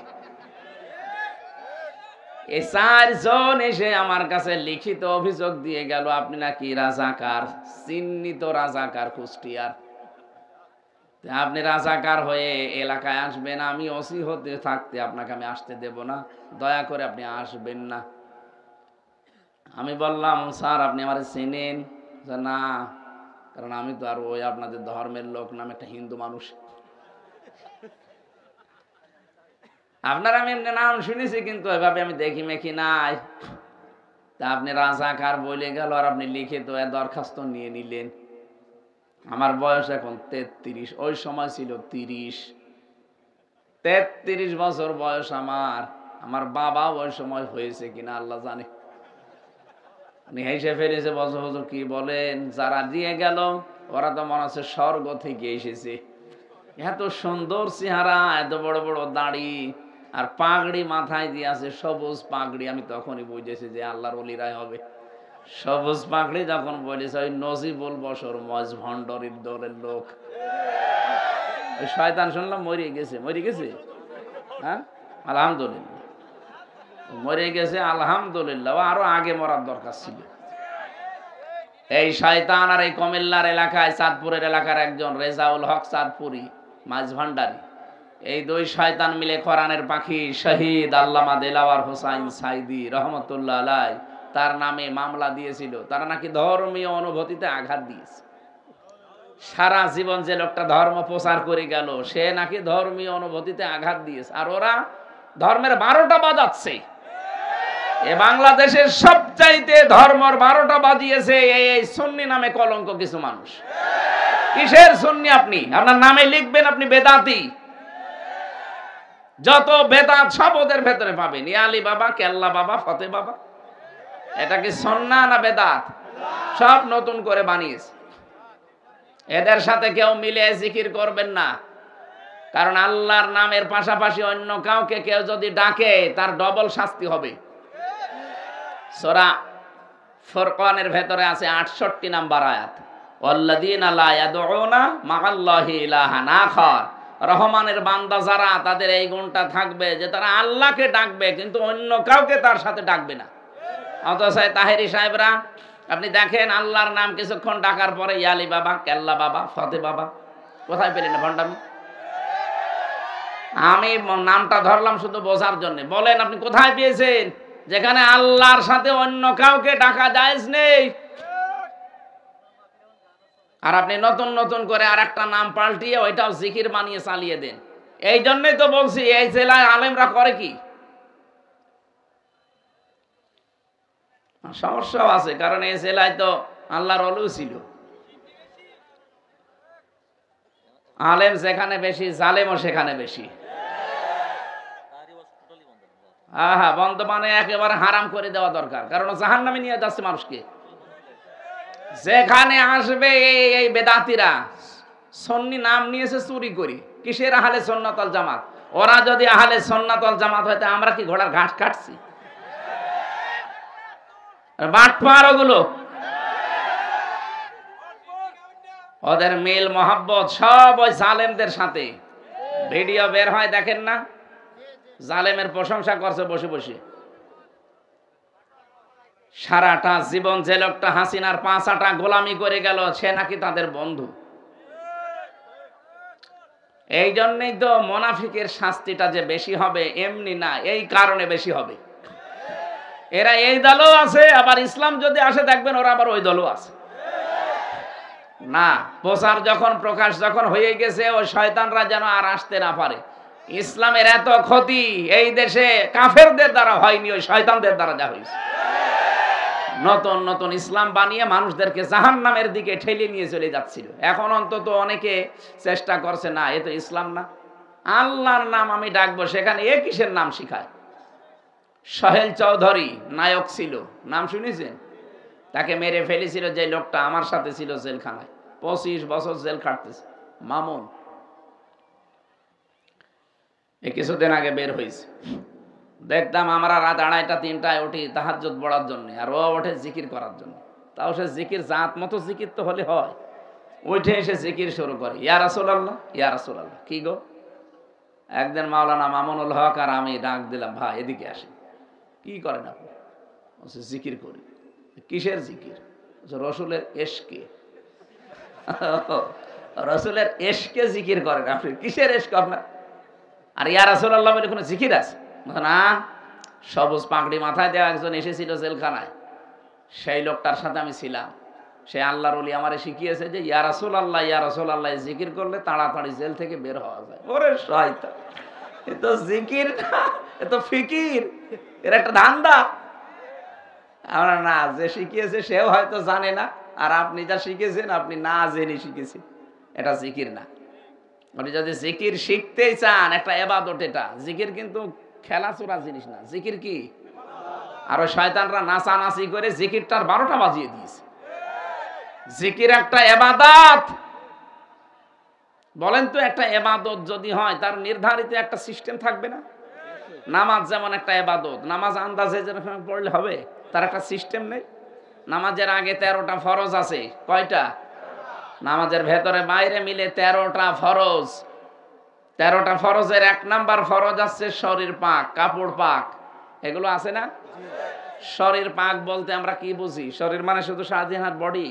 এই 4 জন এসে আমার কাছে লিখিত অভিযোগ দিয়ে গেল, আপনি নাকি রাজাকার, চিহ্নিত রাজাকার কুষ্টিয়ার। আপনি রাজাকার হয়ে এলাকায় আসবেন, আমি ওসি হতে থাকতে আপনাকে আমি আসতে দেব না, দয়া করে আপনি আসবেন না। আমি বললাম স্যার আপনি আমার চেনেন? না, কারণ আমি তো আর ওই আপনাদের ধর্মের লোক না, আমি একটা হিন্দু মানুষ। আপনার আমি এমনি নাম শুনেছি, কিন্তু এভাবে আমি দেখি মেখি নাই। তা আপনি রাজাকার বলে গেল, আর আপনি লিখে তো দরখাস্ত নিয়ে নিলেন। আমার বয়স এখন 33, ওই সময় ছিল 30। 33 বছর বয়স আমার। আমার বাবা ওই সময় হয়েছে কিনা আল্লাহ জানে। উনি হেসে ফেলেছে, বছর বছর কি বলেন? যারা দিয়ে গেল ওরা তো মনে হচ্ছে স্বর্গ থেকে এসেছে। এত সুন্দর চেহারা, এত বড় বড় দাড়ি, আর পাগড়ি মাথায় দিয়ে আছে, সবুজ পাগড়ি। আমি তখনই বুঝেছি যে আল্লাহর ওলিরাই হবে। সবুজ পাগড়ি যখন বলেছে, ওই নজিবুল বশর মজ ভণ্ডরের দলের লোক। ওই শয়তান শুনলাম মরে গেছে, মরে গেছে। হ্যাঁ আলহামদুলিল্লাহ, মরে গেছে আলহামদুলিল্লাহ, আরো আগে মরার দরকার ছিল। এই শয়তান আর এই কুমিল্লার এলাকায় চাঁদপুরের এলাকার একজন রেজাউল হক চাঁদপুরি মাঝ ভান্ডারী, এই 2 শয়তান মিলে কোরআনের পাখি শহীদ আল্লামা দেলাওয়ার হোসাইন সাইদি রহমতুল্লাহ আলাইহি তার নামে মামলা দিয়েছিল। তারা নাকি ধর্মীয় অনুভূতিতে আঘাত দিয়েছে। সারা জীবন যে লোকটা ধর্ম প্রচার করে গেল, সে নাকি ধর্মীয় অনুভূতিতে আঘাত দিয়েছে, আর ওরা ধর্মের 12টা বাজাচ্ছে। এ বাংলাদেশের সবচাইতে ধর্মের 12টা বাজিয়েছে এই সুন্নি নামে কলঙ্ক কিছু মানুষ। কিসের সুন্নি? আপনি আপনার নামে লিখবেন আপনি বেদাতি। যত বেদাত সব ওদের ভেতরে পাবেন, ইয়ালি বাবা, কেল্লা বাবা, ফতে বাবা। এটা কি সুন্নাহ না বেদাত? সব নতুন করে বানিয়েছে। এদের সাথে কেউ মিলে জিকির করবেন না, কারণ আল্লাহর নামের পাশাপাশি অন্য কাউকে কেউ যদি ডাকে তার ডবল শাস্তি হবে। সূরা ফুরকানের ভেতরে আছে 68 নাম্বার আয়াত, ওয়াল্লাযীনা লা ইয়াদউনা মা'আল্লাহি ইলাহান আখার। রহমানের বান্দা যারা, তাদের এই গুণটা থাকবে যে তারা আল্লাহকে ডাকবে, কিন্তু অন্য কাউকে তার সাথে ডাকবে না। অথচ তাহেরি সাহেবরা আপনি দেখেন, আল্লাহর নাম কিছুক্ষণ ডাকার পরে ইয়ালি বাবা, কেল্লা বাবা, ফতে বাবা। কোথায় পেলেন ভণ্ডামি? আমি নামটা ধরলাম শুধু বোঝার জন্য। বলেন আপনি কোথায় পেয়েছেন যেখানে আল্লাহর সাথে অন্য কাউকে ডাকা জায়েজ নেই? আর আপনি নতুন নতুন করে আর একটা নাম পাল্টিয়ে ওইটাও জিকির বানিয়ে চালিয়ে দেন। এই জন্যই তো বলছি, এই জেলায় আলেমরা করে কি? সমস্যাও আছে, কারণ এই জেলায় তো আল্লাহর ওলি ছিল। আলেম যেখানে বেশি, জালেমও সেখানে বেশি। বন্ধ মানে একেবারে হারাম করে দেওয়া দরকার, কারণ জাহান্নামে নিয়ে যাচ্ছে মানুষকে। যেখানে আসবে এই বেদাতিরা সুন্নি নাম নিয়েছে চুরি করি, কিসের আহলে সুন্নাত ওয়াল জামাত? ওরা যদি আহলে সুন্নাত ওয়াল জামাত হয়, আমরা কি ঘোড়ার ঘাস কাটছি? বাটপার ওগুলো, ওদের মিল মহাব্বত সব ওই জালেমদের সাথে। ভিডিও বের হয়, দেখেন না? জালেমের প্রশংসা করছে বসে বসে। সারাটা জীবন যে লোকটা হাসিনার 5 আটা গোলামি করে গেল, সে নাকি তাদের বন্ধু। এই জন্যই তো মুনাফিকের শাস্তিটা যে বেশি হবে এমনি না, এই কারণে বেশি হবে। এরা এই দলও আছে, আবার ইসলাম যদি আসে দেখবেন ওরা আবার ওই দলও আছে। না, প্রচার যখন প্রকাশ যখন হয়ে গেছে, ওই শয়তানরা যেন আর আসতে না পারে। ইসলামের এত ক্ষতি এই দেশে কাফেরদের দ্বারা হয়নি, ওই শয়তানদের দ্বারা যা হয়েছে। নতুন নতুন ইসলাম বানিয়ে মানুষদেরকে জাহান্নামের দিকে ঠেলে নিয়ে চলে যাচ্ছিল। এখন অন্তত অনেকে চেষ্টা করছে, না এ তো ইসলাম না, আল্লাহর নাম আমি ডাকবো, সেখানে এ কিসের নাম শিখায়। সোহেল চৌধুরী নায়ক ছিল, নাম শুনেছেন? তাকে মেরে ফেলেছিল যে লোকটা আমার সাথে ছিল জেলখানায়, 25 বছর জেল কাটতেছে, মামুন। এই কিছুদিন আগে বের হয়েছে। দেখতাম আমরা রাত 2:30 3টায় উঠি তাহাজ্জুদ পড়ার জন্য, আর ও ওঠে জিকির করার জন্য। তাও সে জিকির জাত মতো জিকির তো হলে হয়, উঠে এসে জিকির শুরু করে, ইয়া রাসূলুল্লাহ ইয়া রাসূলুল্লাহ। কি গো? একদিন মাওলানা মামুনুল হক আর আমি ডাক দিলাম, ভাই এদিকে আসেন। কি করেন আপনি? বলছে জিকির করি। কিসের জিকির? রসুলের এশকে। রসুলের এশকে জিকির করেন আপনি? কিসের এশক আপনার? আর ইয়া রাসূলুল্লাহ বলে কোনো জিকির আছে? না, সবুজ পাগড়ি মাথায় দেওয়া একজন এসেছিল জেলখানায়, সেই লোকটার সাথে আমি ছিলাম। সে আল্লাহর ওলি আমারে শিখিয়েছে যে ইয়া রাসূলুল্লাহ ইয়া রাসূলুল্লাহ জিকির করলে তাড়াতাড়ি জেল থেকে বের হওয়া যায়। ওরে শয়তান, এ তো জিকির না, এ তো ফিকির, এর একটা ধান্দা। আমরা না, যে শিখিয়েছে সেও হয়তো জানে না, আর আপনি যা শিখেছেন আপনি না জেনে শিখেছেন। এটা জিকির না। আপনি যদি জিকির শিখতেই চান, একটা ইবাদত এটা। জিকির কিন্তু খেলাচোরা জিনিস না। জিকির কি? আর ওই শয়তানরা নাচানাচি করে জিকিরটার 12টা বাজিয়ে দিয়েছে। জিকির একটা ইবাদত। বলেন তো, একটা ইবাদত যদি হয় তার নির্ধারিত একটা সিস্টেম থাকবে না? নামাজ যেমন একটা ইবাদত, নামাজ আন্দাজে যেরকম পড়লে হবে, তার একটা সিস্টেম নেই। নামাজের আগে 13টা ফরজ আছে। কয়টা? নামাজের ভেতরে বাইরে মিলে 13টা ফরজ। 13টা ফরজের 1 নাম্বার ফরজ আছে শরীর পাক, কাপড় পাক। এগুলো আছে না? শরীর পাক বলতে আমরা কি বুঝি? শরীর মানে শুধু স্বাধীন হাত বডি,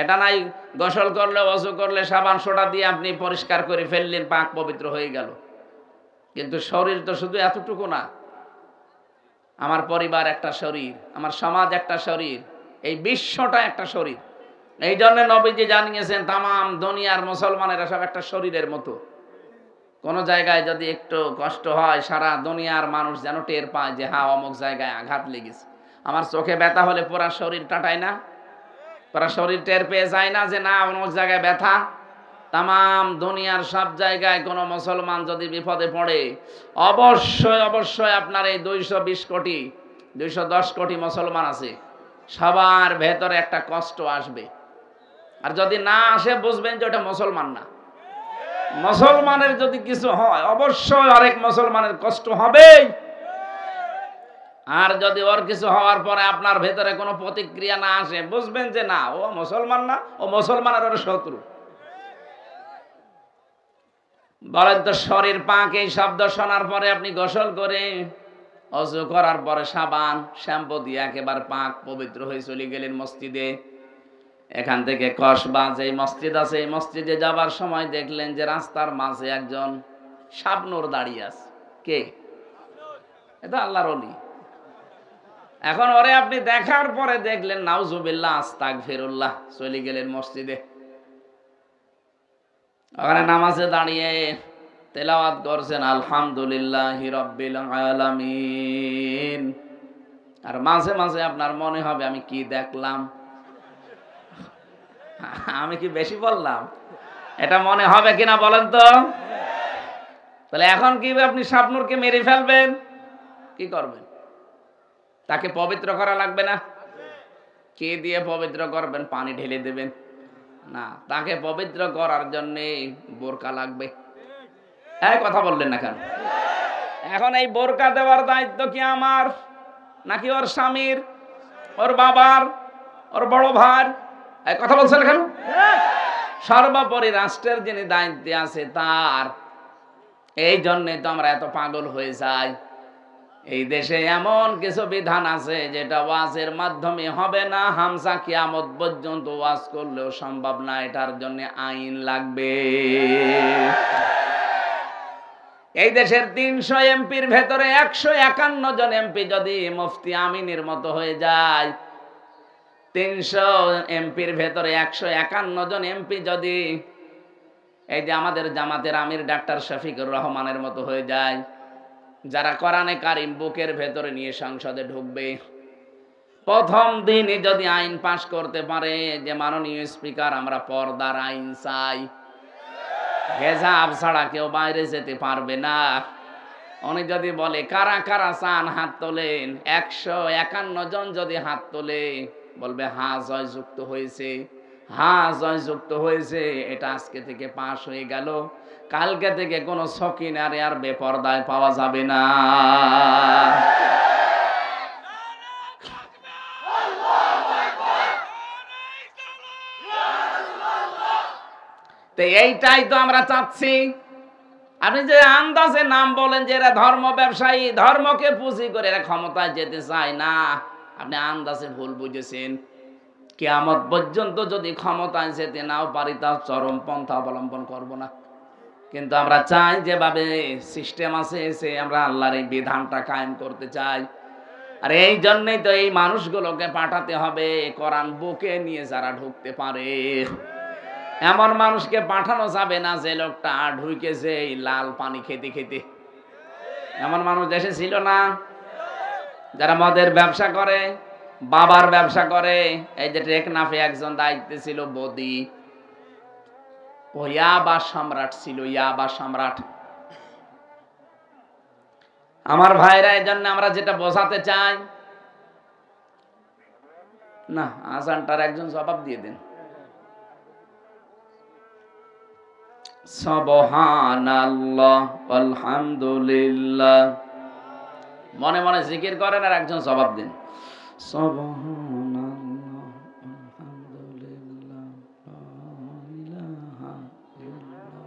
এটা নাই। গোসল করলে, ওযু করলে সাবান সোডা দিয়ে আপনি পরিষ্কার করে ফেললেন, পাক পবিত্র হয়ে গেল। কিন্তু শরীর তো শুধু এতটুকু না। আমার পরিবার একটা শরীর, আমার সমাজ একটা শরীর, এই বিশ্বটা একটা শরীর। এই জন্য নবীজি জানিয়েছেন তামাম দুনিয়ার মুসলমানেরা সব একটা শরীরের মতো। কোন জায়গায় যদি একটু কষ্ট হয়, সারা দুনিয়ার মানুষ যেন টের পায় যে হ্যাঁ অমুক জায়গায় আঘাত লেগেছে। আমার চোখে ব্যথা হলে পুরা শরীর টাটায় না? পুরা শরীর টের পেয়ে যায় না যে না অমুক জায়গায় ব্যথা? তামাম দুনিয়ার সব জায়গায় কোনো মুসলমান যদি বিপদে পড়ে, অবশ্যই অবশ্যই আপনার এই 220 কোটি 210 কোটি মুসলমান আছে, সবার ভেতরে একটা কষ্ট আসবে। আর যদি না আসে, বুঝবেন যে ওটা মুসলমান না। মুসলমানের যদি কিছু হয়, অবশ্যই আরেক মুসলমানের কষ্ট হবেই। আর যদি ওর কিছু হওয়ার পরে আপনার ভেতরে কোনো প্রতিক্রিয়া না আসে, বুঝবেন যে না, ও মুসলমান না, ও মুসলমানের ওর শত্রু। বলেন তো, শরীর পাক এই শব্দ শোনার পরে আপনি গোসল করে, ওযু করার পরে সাবান শ্যাম্পু দিয়ে একেবারে পাক পবিত্র হয়ে চলে গেলেন মসজিদে। এখান থেকে কসবা যে মসজিদ আছে, এই মসজিদে যাবার সময় দেখলেন যে রাস্তার মাঝে একজন শাবনূর দাঁড়িয়ে আছে। কে? এটা আল্লাহর ওলি। এখন ওরে আপনি দেখার পরে দেখলেন নাউজুবিল্লাহ আস্তাগফিরুল্লাহ, চলে গেলেন মসজিদে। ওখানে নামাজে দাঁড়িয়ে তেলাওয়াত করছেন আলহামদুলিল্লাহি রাব্বিল আলামিন। আর মাঝে মাঝে আপনার মনে হবে আমি কি দেখলাম? আমি কি বেশি বললাম? এটা মনে হবে কিনা বলেন তো? তাহলে এখন কি আপনি শাবনূরকে মেরে ফেলবেন? কি করবেন? তাকে পবিত্র করা লাগবে না? কে দিয়ে পবিত্র করবেন? পানি ঢেলে দেবেন? না, তাকে পবিত্র করার জন্য বোরকা লাগবে। এই কথা বললেন না কেন? এখন এই বোরকা দেওয়ার দায়িত্ব কি আমার নাকি ওর স্বামীর, ওর বাবার, ওর বড় ভাই? এই কথা বলছেন কেন? সর্বোপরি রাষ্ট্রের যিনি দায়িত্বে আছে তার। এই জন্যে তো আমরা এত পাগল হয়ে যাই। এই দেশে এমন কিছু বিধান আছে যেটা ওয়াজের মাধ্যমে হবে না, হামসা কিয়ামত পর্যন্ত ওয়াজ করলেও সম্ভব না, এটার জন্য আইন লাগবে। এই দেশের ৩০০ এমপির ভেতরে ১৫১ জন এমপি যদি মুফতি আমিনের মতো হয়ে যায়, ৩০০ এমপির ভেতরে ১৫১ জন এমপি যদি এই যে আমাদের জামাতের আমির ডাক্তার শফিকুর রহমানের মতো হয়ে যায়, যারা কোরআনে কারিম বুকের ভেতরে নিয়ে সংসদে ঢুকবে, প্রথম দিনই যদি আইন পাশ করতে পারে যে মাননীয় স্পিকার আমরা পর্দার আইন চাই, হেজাব ছাড়া কেউ বাইরে যেতে পারবে না, উনি যদি বলে কারা কারা চান হাত তোলেন, ১৫১ জন যদি হাত তোলে, বলবে হ্যাঁ জয়যুক্ত হয়েছে, হ্যাঁ জয়যুক্ত হয়েছে, এটা আজকে থেকে পাশ হয়ে গেল, কালকে থেকে কোনো সকিনারে আর বেপরদায় পাওয়া যাবে না। তো এইটাই তো আমরা চাচ্ছি। আপনি যে আন্দাজে নাম বলেন যে এরা ধর্ম ব্যবসায়ী, ধর্মকে পুঁজি করে এরা ক্ষমতায় যেতে চায় না, আপনি আন্দাজে ভুল বুঝেছেন। কিয়ামত পর্যন্ত যদি ক্ষমতায় যেতে নাও পারি তাও চরম পন্থা অবলম্বন করব না, কিন্তু আমরা চাই যেভাবে সিস্টেম আছে সে আমরা আল্লাহর এই বিধানটা কায়েম করতে চাই। আর এই জন্যই তো এই মানুষগুলোকে পাঠাতে হবে কোরআন বুকে নিয়ে যারা ঢুকতে পারে। এমন মানুষকে পাঠানো যাবে না যে লোকটা ঢুকেছে এই লাল পানি খেতে খেতে। এমন মানুষ দেশে ছিল না? যারা মদের ব্যবসা করে, বাবার ব্যবসা করে, এই যে টেকনাফে একজন দায়িত্বে ছিল বদি, ও ইয়াবা সম্রাট ছিল, ইয়াবা সম্রাট। আমার ভাইরা, এই জন্য আমরা যেটা বোঝাতে চাই না, আজানটার একজন জবাব দিয়ে দেন। সুবহানাল্লাহ আলহামদুলিল্লাহ, মনে মনে জিকির করেন আর একজন জবাব দিন। সুবহানাল্লাহ আলহামদুলিল্লাহ লা ইলাহা ইল্লাল্লাহ।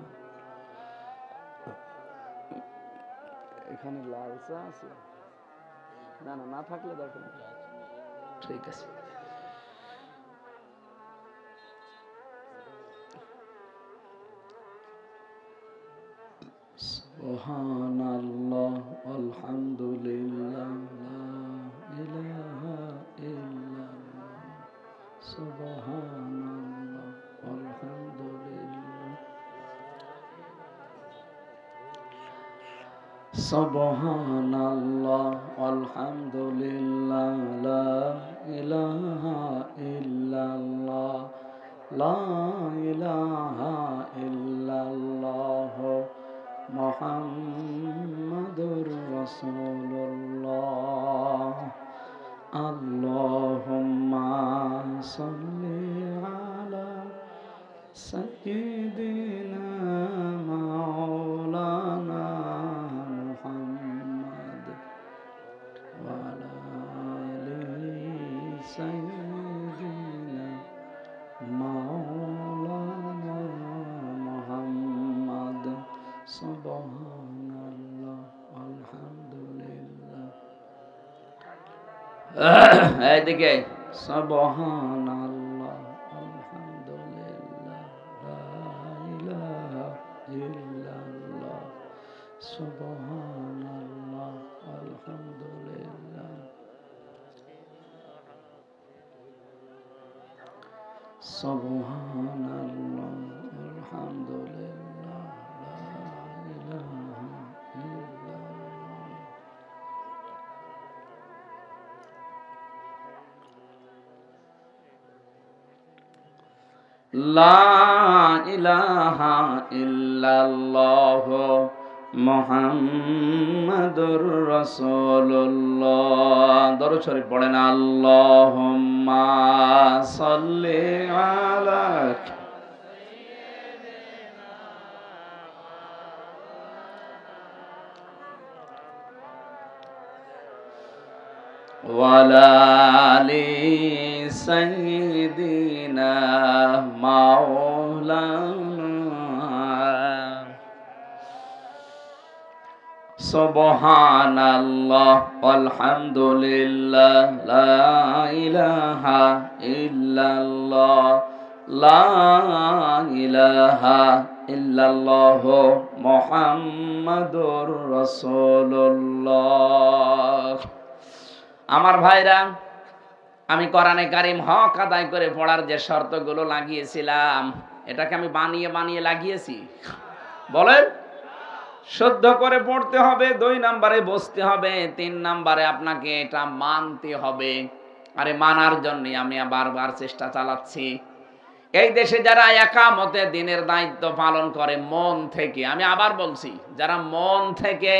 এখানে লাল চা আছে? না না, না থাকলে দেখেন। ঠিক আছে। সুবহানাল্লাহ আলহামদুলিল্লাহ লা ইলাহা ইল্লাল্লাহ। সুবহানাল্লাহ আলহামদুলিল্লাহ। সুবহানাল্লাহ আলহামদুলিল্লাহ লা ইলাহা ইল্লাল্লাহ লা ইলাহা ইল্লাল্লাহ মুহাম্মাদুর রাসূলুল্লাহ। আল্লাহুম্মা সাল্লি আলা সাইয়্যিদিনা মাওলানা মুহাম্মাদ ওয়া আলা আলি সাইয়্যিদিনা মাওলানা মুহাম্মাদ। সুবহানাল্লাহ আলহামদুলিল্লাহ। এইদিকে সুবহানাল্লাহ আলহামদুলিল্লাহ লা ইলাহা ইল্লাল্লাহ। সুবহানাল্লাহ আলহামদুলিল্লাহ। সুবহানাল্লাহ আলহামদুলিল্লাহ লা ইলাহা ইল্লাল্লাহ মুহাম্মাদুর রাসূলুল্লাহ। দরুদ শরীফ পড়েন। আল্লাহুম্মা সাল্লি আলা ওয়ালা আলি সাইয়্যিদিনা মাওলানা সুবহানাল্লাহ আলহামদুলিল্লাহ লা ইলাহা ইল্লাল্লাহ লা ইলাহা ইল্লাল্লাহ মুহাম্মাদুর রাসূলুল্লাহ। আমার ভাইরা, আমি কোরআনে কারীম হক আদায় করে পড়ার যে শর্তগুলো লাগিয়েছিলাম, এটাকে আমি বানিয়ে বানিয়ে লাগিয়েছি? বলেন। শুদ্ধ করে পড়তে হবে, 2 নম্বরে বসতে হবে, 3 নম্বরে আপনাকে এটা মানতে হবে। আরে মানার জন্য আমি বারবার চেষ্টা চালাচ্ছি। এই দেশে যারা একামতে দিনের দায়িত্ব পালন করে মন থেকে, আমি আবার বলছি, যারা মন থেকে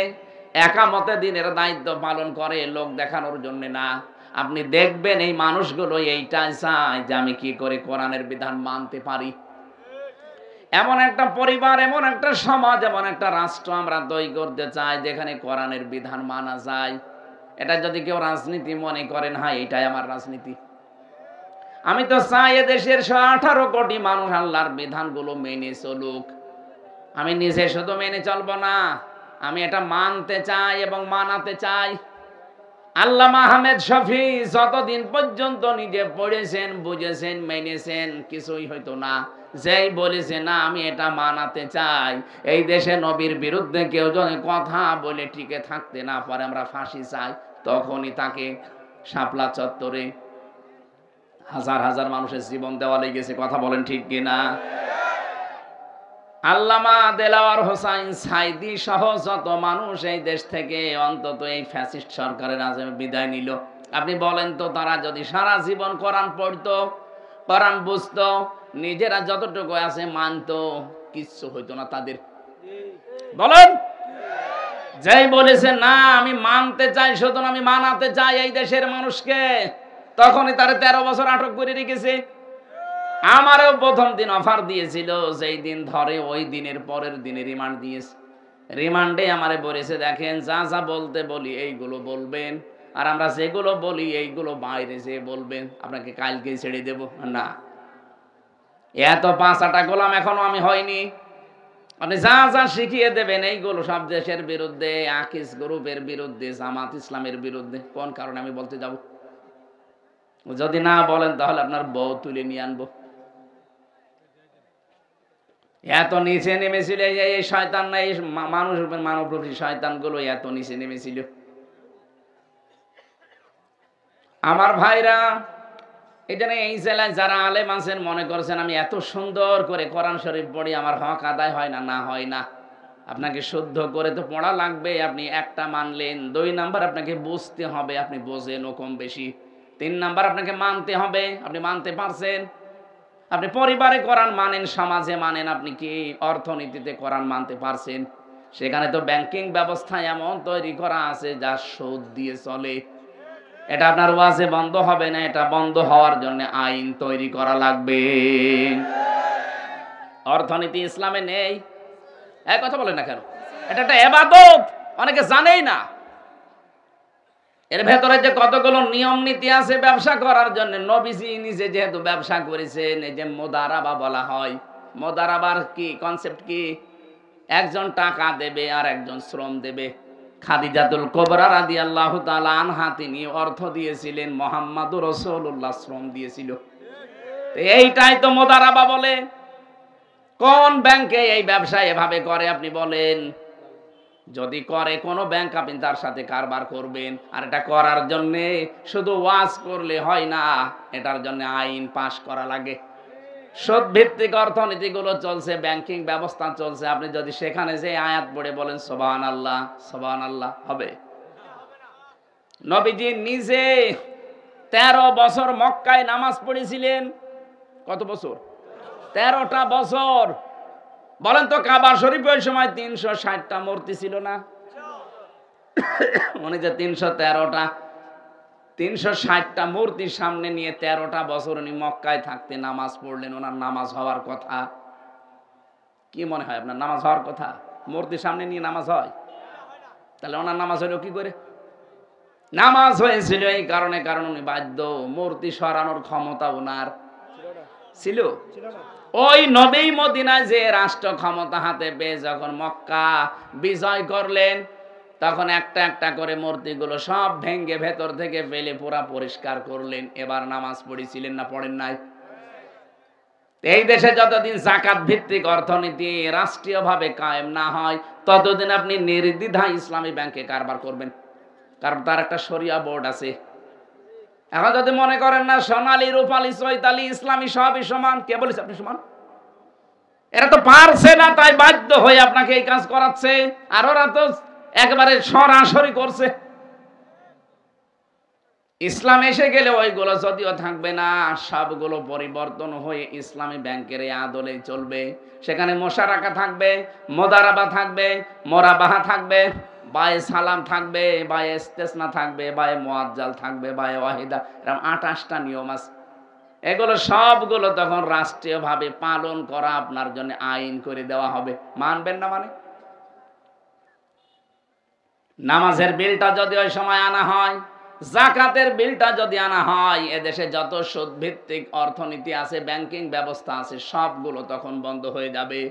একামতে দিনের দায়িত্ব পালন করে লোক দেখানোর জন্য না, আপনি দেখবেন এই মানুষগুলো এইটাই চায় যে আমি কি করে কোরআনের বিধান মানতে পারি। এমন একটা পরিবার, এমন একটা সমাজ, এমন একটা রাষ্ট্র আমরা তৈরি করতে চাই যেখানে কোরআনের বিধান মানা যায়। এটা যদি কেউ রাজনীতি মনে করেন, হ্যাঁ এটাই আমার রাজনীতি। আমি তো চাই এদেশের 18 কোটি মানুষ আল্লাহর বিধানগুলো মেনে চলুক। আমি নিজে শুধু মেনে চলবো না, আমি এটা মানতে চাই এবং মানাতে চাই। আল্লামা আহমেদ শফী যতদিন পর্যন্ত নিজে পড়েছেন, বুঝেছেন, মেনেছেন, কিছুই হইতো না। যেই বলেছে না আমি এটা মানাতে চাই, এই দেশে নবীর বিরুদ্ধে কেউ যদি কথা বলে টিকে থাকতে না পারে, আমরা ফাঁসি চাই, তখনই তাকে শাপলা চত্বরে হাজার হাজার মানুষের জীবন দেওয়া লেগেছে। কথা বলেন ঠিক কিনা? আল্লামা দেলাওয়ার হোসাইন সাইদি সহ যত মানুষ এই দেশ থেকে অন্তত এই ফ্যাসিস্ট সরকারের আজমে বিদায় নিল, আপনি বলেন তো তারা যদি সারা জীবন কোরআন পড়তো, কোরআন বুঝতো, নিজেরা যতটুকু আছে মানতো, কিচ্ছু হইতো না তাদের। বলেন। যেই বলেছে না আমি মানতে চাই, শুধু আমি মানাতে চাই এই দেশের মানুষকে, তখনই তারা 13 বছর আটক করে রেখেছে। আমারও প্রথম দিন অফার দিয়েছিল, যেই দিন ধরে ওই দিনের পরের দিনে রিমান্ড দিয়েছে। রিমান্ডে আমারে বলেছে দেখেন যা যা বলতে বলি এইগুলো বলবেন, আর আমরা যেগুলো বলি এইগুলো বাইরে যে বলবেন, আপনাকে কালকেই ছেড়ে দেব না। এত 5-8 গোলাম এখনো আমি হয়নি। আপনি যা যা শিখিয়ে দেবেন এইগুলো সব দেশের বিরুদ্ধে, আকিস গ্রুপের বিরুদ্ধে, জামাত ইসলামের বিরুদ্ধে। কোন কারণে আমি বলতে যাব? যদি না বলেন তাহলে আপনার বউ তুলে নিয়ে আনবো। এত নিচে নেমেছিল এই শয়তান, না এই মানুষ মানবরূপী শয়তান গুলো এত নিচে নেমেছিল। আমার ভাইরা, এটা এই জেলায় যারা আলেম আছেন মনে করছেন আমি এত সুন্দর করে কোরআন শরীফ পড়ি আমার হক আদায় হয় না, না হয় না। আপনাকে শুদ্ধ করে তো পড়া লাগবে। আপনি একটা মানলেন, 2 নাম্বার আপনাকে বুঝতে হবে, আপনি বোঝেন ও কম বেশি। 3 নাম্বার আপনাকে মানতে হবে, আপনি মানতে পারছেন। আপনি পরিবারে কোরআন মানেন, সমাজে মানেন, আপনি কি অর্থনীতিতে কোরআন মানতে পারছেন? সেখানে তো ব্যাংকিং ব্যবস্থা এমন তৈরি করা আছে যা সুদ দিয়ে চলে। এটা আপনার ওয়াজে বন্ধ হবে না, এটা বন্ধ হওয়ার জন্য আইন তৈরি করা লাগবে। অর্থনীতি ইসলামে নেই, এক কথা বলেন না কেন? এটা একটা ইবাদত, অনেকে জানেই না। এর ভেতরে যে কতগুলো নিয়ম নীতি আছে ব্যবসা করার জন্য। নবীজি নিজে যেহেতু ব্যবসা করেছেন, এই যে মুদারাবা বলা হয়, মুদারাবার কি কনসেপ্ট কি? একজন টাকা দেবে আর একজন শ্রম দেবে। খাদিজাতুল কুবরা রাদিয়াল্লাহু তাআলা আনহা তিনি অর্থ দিয়েছিলেন, মুহাম্মাদুর রাসূলুল্লাহ শ্রম দিয়েছিল। এইটাই তো মুদারাবা বলে। কোন ব্যাংকে এই ব্যবসা এভাবে করে আপনি বলেন? যদি করে কোনো ব্যাংক, আপনি তার সাথে কারবার করবেন। আর এটা করার জন্য শুধু ওয়াজ করলে হয় না, এটার জন্য আইন পাশ করা লাগে। সুদ ভিত্তিক অর্থনীতিগুলো চলছে, ব্যাংকিং ব্যবস্থা চলছে। আপনি যদি সেখানে যে আয়াত পড়ে বলেন সুবহানাল্লাহ সুবহানাল্লাহ, হবে? নবীজি নিজে 13 বছর মক্কায় নামাজ পড়েছিলেন। কত বছর? 13টা বছর। বলেন তো কাবা শরীফে ওই সময় 360টা মূর্তি ছিল না? উনি যে 360টা মূর্তির সামনে নিয়ে 13টা বছর উনি মক্কায় থাকতে নামাজ পড়লেন। ওনার নামাজ হওয়ার কথা? কি মনে হয় আপনার নামাজ হওয়ার কথা? মূর্তির সামনে নিয়ে নামাজ হয়? তাহলে ওনার নামাজ হলো কি করে? নামাজ হয়েছিল এই কারণে, কারণ উনি বাধ্য, মূর্তি সরানোর ক্ষমতা ওনার ছিল। ওই নবী মদিনায় যে রাষ্ট্র ক্ষমতা হাতে পেয়ে যখন মক্কা বিজয় করলেন, তখন একটা একটা করে মূর্তিগুলো সব ভেঙ্গে ভেতর থেকে ফেলে পুরা পরিষ্কার করলেন। এবার নামাজ পড়েছিলেন না পড়েন নাই? এই দেশে যতদিন যাকাত ভিত্তিক অর্থনীতি রাষ্ট্রীয়ভাবে কায়েম না হয়, ততদিন আপনি নির্দ্বিধায় ইসলামী ব্যাংকে কারবার করবেন, কারণ তার একটা শরিয়া বোর্ড আছে। এখন যদি মনে করেন না সোনালী, রূপালী, চৈতালি, ইসলামী সবই সমান, কে বলেছে আপনি সমান? এরা তো পারছে না, তাই বাধ্য হয়ে আপনাকে এই কাজ করাচ্ছে। আর ওরা তো একেবারে সরাসরি করছে। ইসলাম এসে গেলে ওইগুলো যদিও থাকবে না, সবগুলো পরিবর্তন হয়ে ইসলামী ব্যাংকের এই আদলে চলবে। সেখানে মোশারাকা থাকবে, মোদারাবা থাকবে, মোরাবাহা থাকবে, বায়ে সালাম থাকবে, বায়ে ইস্তেসনা থাকবে, বায়ে মুআজ্জাল থাকবে, বায়ে ওয়াহিদা, এরকম 28টা নিয়ম আছে। এগুলো সবগুলো তখন রাষ্ট্রীয়ভাবে পালন করা আপনার জন্য আইন করে দেওয়া হবে। মানবেন না মানে? নামাজের বিলটা যদি ওই সময় আনা হয়, যাকাতের বিলটা যদি আনা হয়, এদেশে যত সুদ ভিত্তিক অর্থনীতি আছে, ব্যাংকিং ব্যবস্থা আছে, সবগুলো তখন বন্ধ হয়ে যাবে।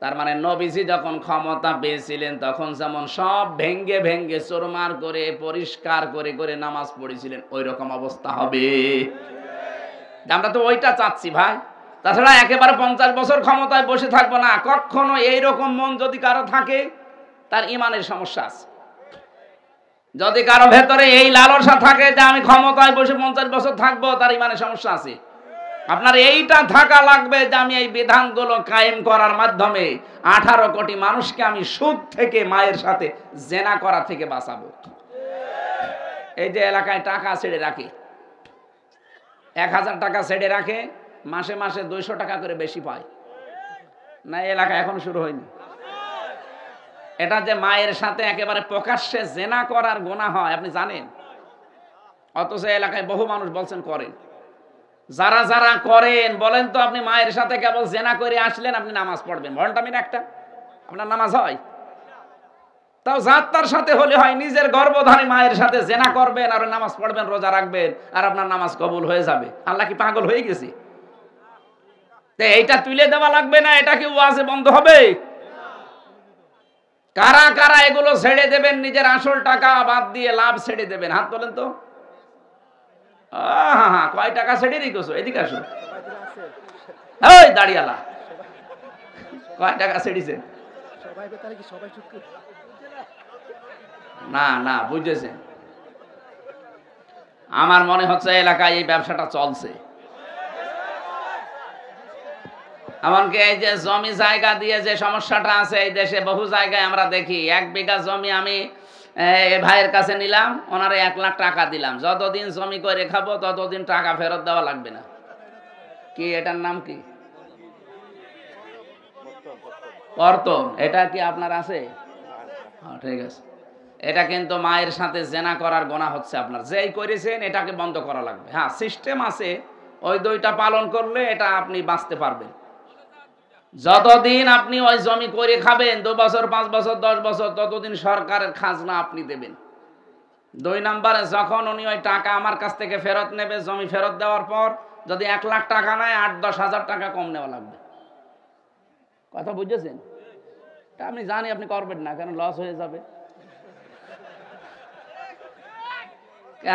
তার মানে নবীজি যখন ক্ষমতা পেয়েছিলেন তখন যেমন সব ভেঙ্গে ভেঙ্গে চুরমার করে পরিষ্কার করে করে নামাজ পড়েছিলেন, ওই রকম অবস্থা হবে। আমরা তো ওইটা চাচ্ছি ভাই। তাছাড়া একেবারে 50 বছর ক্ষমতায় বসে থাকবো না কখনো। এইরকম মন যদি কারো থাকে, তার ইমানের সমস্যা আছে। যদি কারো ভেতরে এই লালসা থাকে যে আমি ক্ষমতায় বসে 50 বছর থাকবো, তার ইমানের সমস্যা আছে। আপনার এইটা থাকা লাগবে যে আমি এই বিধানগুলো কায়েম করার মাধ্যমে 18 কোটি মানুষকে আমি সুদ থেকে, মায়ের সাথে জেনা করা থেকে বাঁচাবো। এই যে এলাকায় টাকা ছেড়ে রাখে, 1000 টাকা ছেড়ে রাখে, মাসে মাসে 200 টাকা করে বেশি পায় না? এলাকা এখন শুরু হয়নি। এটা যে মায়ের সাথে একেবারে প্রকাশ্যে জেনা করার গুনাহ হয়, আপনি জানেন? অথচ এলাকায় বহু মানুষ বলছেন করেন। যারা যারা করেন বলেন তো, আপনি মায়ের সাথে কেবল জেনা করে আসলেন, আপনি নামাজ পড়বেন, ভন্ডামিন একটা, আপনার নামাজ হয়? তাও যাত্রার সাথে হলে হয়, নিজের গর্ভধারী মায়ের সাথে জেনা করবেন আর নামাজ পড়বেন, রোজা রাখবেন, আর আপনার নামাজ কবুল হয়ে যাবে। আল্লাহ কি পাগল হয়ে গেছে? এইটা তুলে দেওয়া লাগবে না? এটা কি ওয়াজে বন্ধ হবে? কারা কারা এগুলো ছেড়ে দেবেন? নিজের আসল টাকা বাদ দিয়ে লাভ ছেড়ে দেবেন, হাত তোলেন তো। কয় টাকা ছেড়ে রেখেছো? এদিকে আসো। এই দাঁড়িয়ালা, কয় টাকা ছেড়েছেন? না না, বুঝেছেন? আমার মনে হচ্ছে এলাকায় এই ব্যবসাটা চলছে। এমনকি এই যে জমি জায়গা দিয়ে যে সমস্যাটা আছে এই দেশে, বহু জায়গায় আমরা দেখি 1 বিঘা জমি আমি ভাইয়ের কাছে নিলাম, ওনারে 1 লাখ টাকা দিলাম, যতদিন জমি করে খাবো ততদিন টাকা ফেরত দেওয়া লাগবে না। কি এটার নাম কি? কর্তন। এটা কি আপনার আছে? ঠিক আছে। এটা কিন্তু মায়ের সাথে জেনা করার গুনাহ হচ্ছে আপনার। যেই করেছেন এটাকে বন্ধ করা লাগবে। হ্যাঁ, সিস্টেম আছে, ওই 2টা পালন করলে এটা আপনি বাঁচতে পারবেন। যতদিন আপনি ওই জমি করে খাবেন, 2 বছর, 5 বছর, 10 বছর, ততদিন সরকারের খাজনা আপনি দেবেন। 2 নম্বরে যখন উনি ওই টাকা আমার কাছ থেকে ফেরত নেবে, জমি ফেরত দেওয়ার পর যদি 1 লাখ টাকা নেয়, 8-10 হাজার টাকা কম নেওয়া লাগবে। কথা বুঝেছেন? তা আপনি জানি আপনি করবেন না, কারণ লস হয়ে যাবে।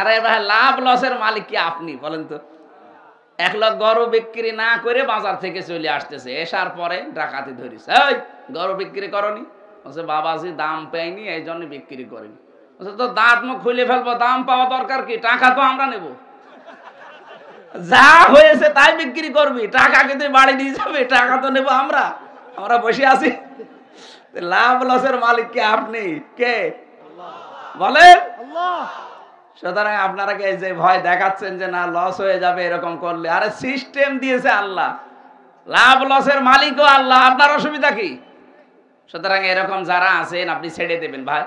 আরে ভাই, লাভ লসের মালিক কি আপনি বলেন তো? 1 লাখ গরু বিক্রি না করে বাজার থেকে চলে আসতেছে, এসার পরে ডাকাতি ধরিস, এই গরু বিক্রি করনি? বলছে বাবাজি দাম পাইনি, এই জন্য বিক্রি করিনি। বলছে তো দাঁত মুখ খুলে ফেলবো, দাম পাওয়া দরকার কি? টাকা তো আমরা নেব, যা হয়েছে তাই বিক্রি করবি, টাকা কিন্তু বাড়ি নিয়ে যাবে, টাকা তো নেবো আমরা, আমরা বসে আছি। লাভ লসের মালিক কে? আপনি কে বলেন? সুতরাং আপনারা এই যে ভয় দেখাচ্ছেন যে না লস হয়ে যাবে এরকম করলে, আরে সিস্টেম দিয়েছে আল্লাহ, লাভ লসের মালিকও আল্লাহ, আপনার অসুবিধা কি? সুতরাং এরকম যারা আছেন আপনি ছেড়ে দেবেন ভাই।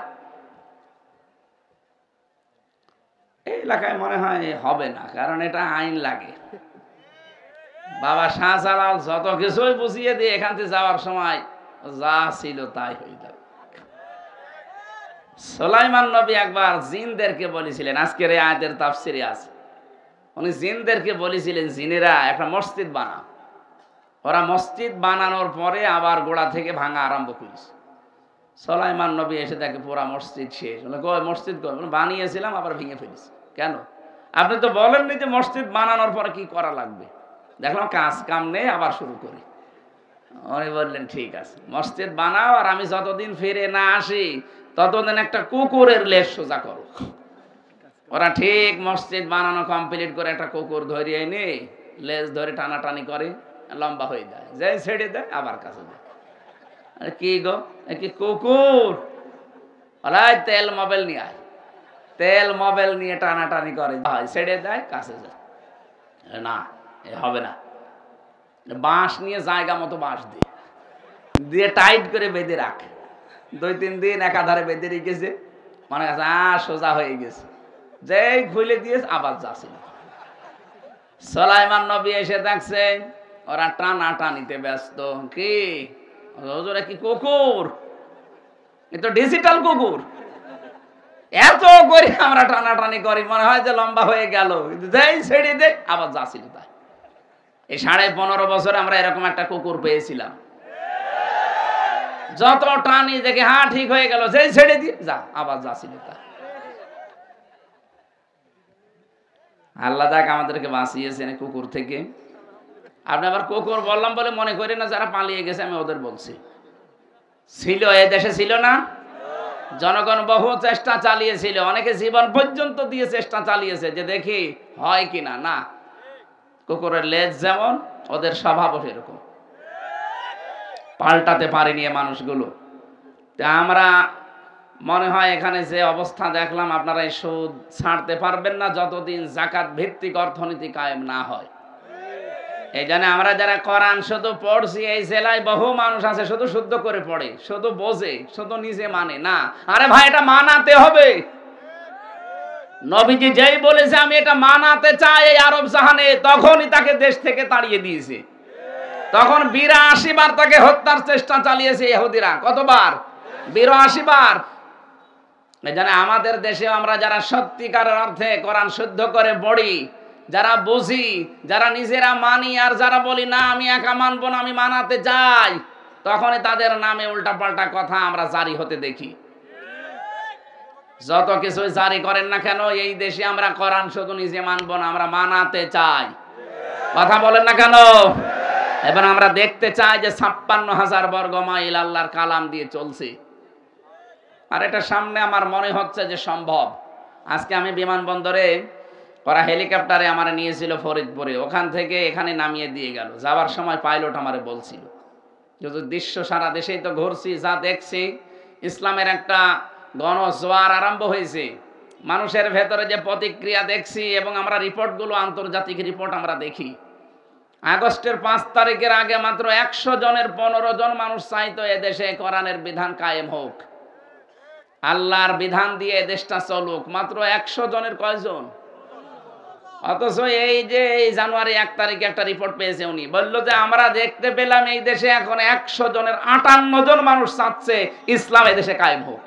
এই এলাকায় মনে হয় হবে না, কারণ এটা আইন লাগে। বাবা শাহজালাল যত কিছুই বুঝিয়ে দিয়ে এখান থেকে যাওয়ার সময় যা ছিল তাই হয়ে যাবে। সুলাইমান নবী একবার জিনদেরকে বলেছিলেন, আজকের এই আয়াতের তাফসিরে আছে, উনি জিনদেরকে বলেছিলেন, জিনেরা একটা মসজিদ বানাও। ওরা মসজিদ বানানোর পরে আবার গোড়া থেকে ভাঙা আরম্ভ করেছে। সুলাইমান নবী এসে দেখে পুরা মসজিদ শেষ। মসজিদ বানিয়েছিলাম আবার ভেঙে ফেলেছি। কেন? আপনি তো বলেননি যে মসজিদ বানানোর পরে কি করা লাগবে। দেখলাম কাজ কাম নেই, আবার শুরু করি। উনি বললেন ঠিক আছে, মসজিদ বানাও, আর আমি যতদিন ফিরে না আসি ততদিন একটা কুকুরের লেজ সোজা করো। ওরা ঠিক মসজিদ বানানো কমপ্লিট করে একটা কুকুর ধরিয়ে এনে লেজ ধরে টানাটানি করে, লম্বা হয়ে যায়, যে ছেড়ে দেয় আবার কাছে দেয়। কি গো, কি কুকুর? তেল মোবাইল নিয়ে আয়, তেল মোবাইল নিয়ে টানাটানি করে, ছেড়ে দেয়, কাছে যায় না, এ হবে না। বাঁশ নিয়ে জায়গা মতো বাঁশ দিয়ে টাইট করে বেঁধে রাখ। 2-3 দিন একাধারে বেঁধে রেখেছে, মনে কাছে সোজা হয়ে গেছে, যেই খুলে দিয়েছে আবার যাচ্ছে। সুলাইমান নবী এসে দেখছে ওরা টানাটানিতে ব্যস্ত। কি ওরা কি কুকুর? এ তো ডিজিটাল কুকুর। এত করে আমরা টানাটানি করি, মনে হয় যে লম্বা হয়ে গেল, যেই ছেড়ে দেয় আবার যাচ্ছিল। তাই এই 15.5 বছরে আমরা এরকম একটা কুকুর পেয়েছিলাম। যত টানি দেখে ঠিক হয়ে গেল, যেই ছেড়ে দিয়ে যা আবার যাচ্ছিল। তাই আল্লাহ যাক আমাদেরকে বাঁচিয়েছেন কুকুর থেকে। আপনি আবার কুকুর বললাম বলে মনে করি না যারা পালিয়ে গেছে আমি ওদের বলছি। ছিল, এই দেশে ছিল না? জনগণ বহু চেষ্টা চালিয়েছিল, অনেকে জীবন পর্যন্ত দিয়ে চেষ্টা চালিয়েছে যে দেখি হয় কিনা। না, কুকুরের লেজ যেমন ওদের স্বভাবও সেরকম, পাল্টাতে পারেনি মানুষগুলো। আমরা মনে হয় এখানে যে অবস্থা দেখলাম, আপনারা এই সুদ ছাড়তে পারবেন না যতদিন যাকাত ভিত্তিক অর্থনীতি কায়েম না হয়। এই জন্য আমরা যারা কোরআন শুধু পড়ছি, এই জেলায় বহু মানুষ আছে শুধু শুদ্ধ করে পড়ে, শুধু বোঝে, শুধু নিজে মানে না। আরে ভাই, এটা মানাতে হবে। নবীজি যেই বলেছে আমি এটা মানাতে চাই এই আরব জাহানে, তখনই তাকে দেশ থেকে তাড়িয়ে দিয়েছে। তখন 82 বার তাকে হত্যার চেষ্টা চালিয়েছে ইহুদিরা। কতবার? 82 বার। এই জন্য আমাদের দেশে আমরা যারা সত্যিকারের অর্থে কোরআন শুদ্ধ করে পড়ি, যারা বুঝি, যারা নিজেরা মানি, আর যারা বলি না আমি একা মানবো না, আমি মানাতে চাই, তখনই তাদের নামে উল্টাপাল্টা কথা আমরা জারি হতে দেখি। যত কিছু জারি করেন না কেন, এই দেশে আমরা কোরআন শুধু নিজে মানবো না, আমরা মানাতে চাই। কথা বলেন না কেন? এবার আমরা দেখতে চাই যে 56,000 বর্গ মাইল আল্লাহর কালাম দিয়ে চলছে, আর এটা সামনে আমার মনে হচ্ছে যে সম্ভব। আজকে আমি বিমানবন্দরে, ওরা হেলিকপ্টারে আমার নিয়েছিল ফরিদপুরে, ওখান থেকে এখানে নামিয়ে দিয়ে গেল। যাওয়ার সময় পাইলট আমারে বলছিল যে দৃশ্য সারা দেশেই তো ঘুরছি, যা দেখছি ইসলামের একটা গণজোয়ার আরম্ভ হয়েছে, মানুষের ভেতরে যে প্রতিক্রিয়া দেখছি, এবং আমরা রিপোর্টগুলো আন্তর্জাতিক রিপোর্ট আমরা দেখি। আগস্টের 5 তারিখের আগে মাত্র 100 জনের 15 জন মানুষ চাইতো এদেশে কোরআনের বিধান কায়েম হোক, আল্লাহর বিধান দিয়ে এদেশটা চলুক। মাত্র 100 জনের কয়জন? অথচ এই যে এই জানুয়ারি 1 তারিখে একটা রিপোর্ট পেয়েছে, উনি বললো যে আমরা দেখতে পেলাম এই দেশে এখন 100 জনের 58 জন মানুষ চাচ্ছে ইসলাম এদেশে কায়েম হোক।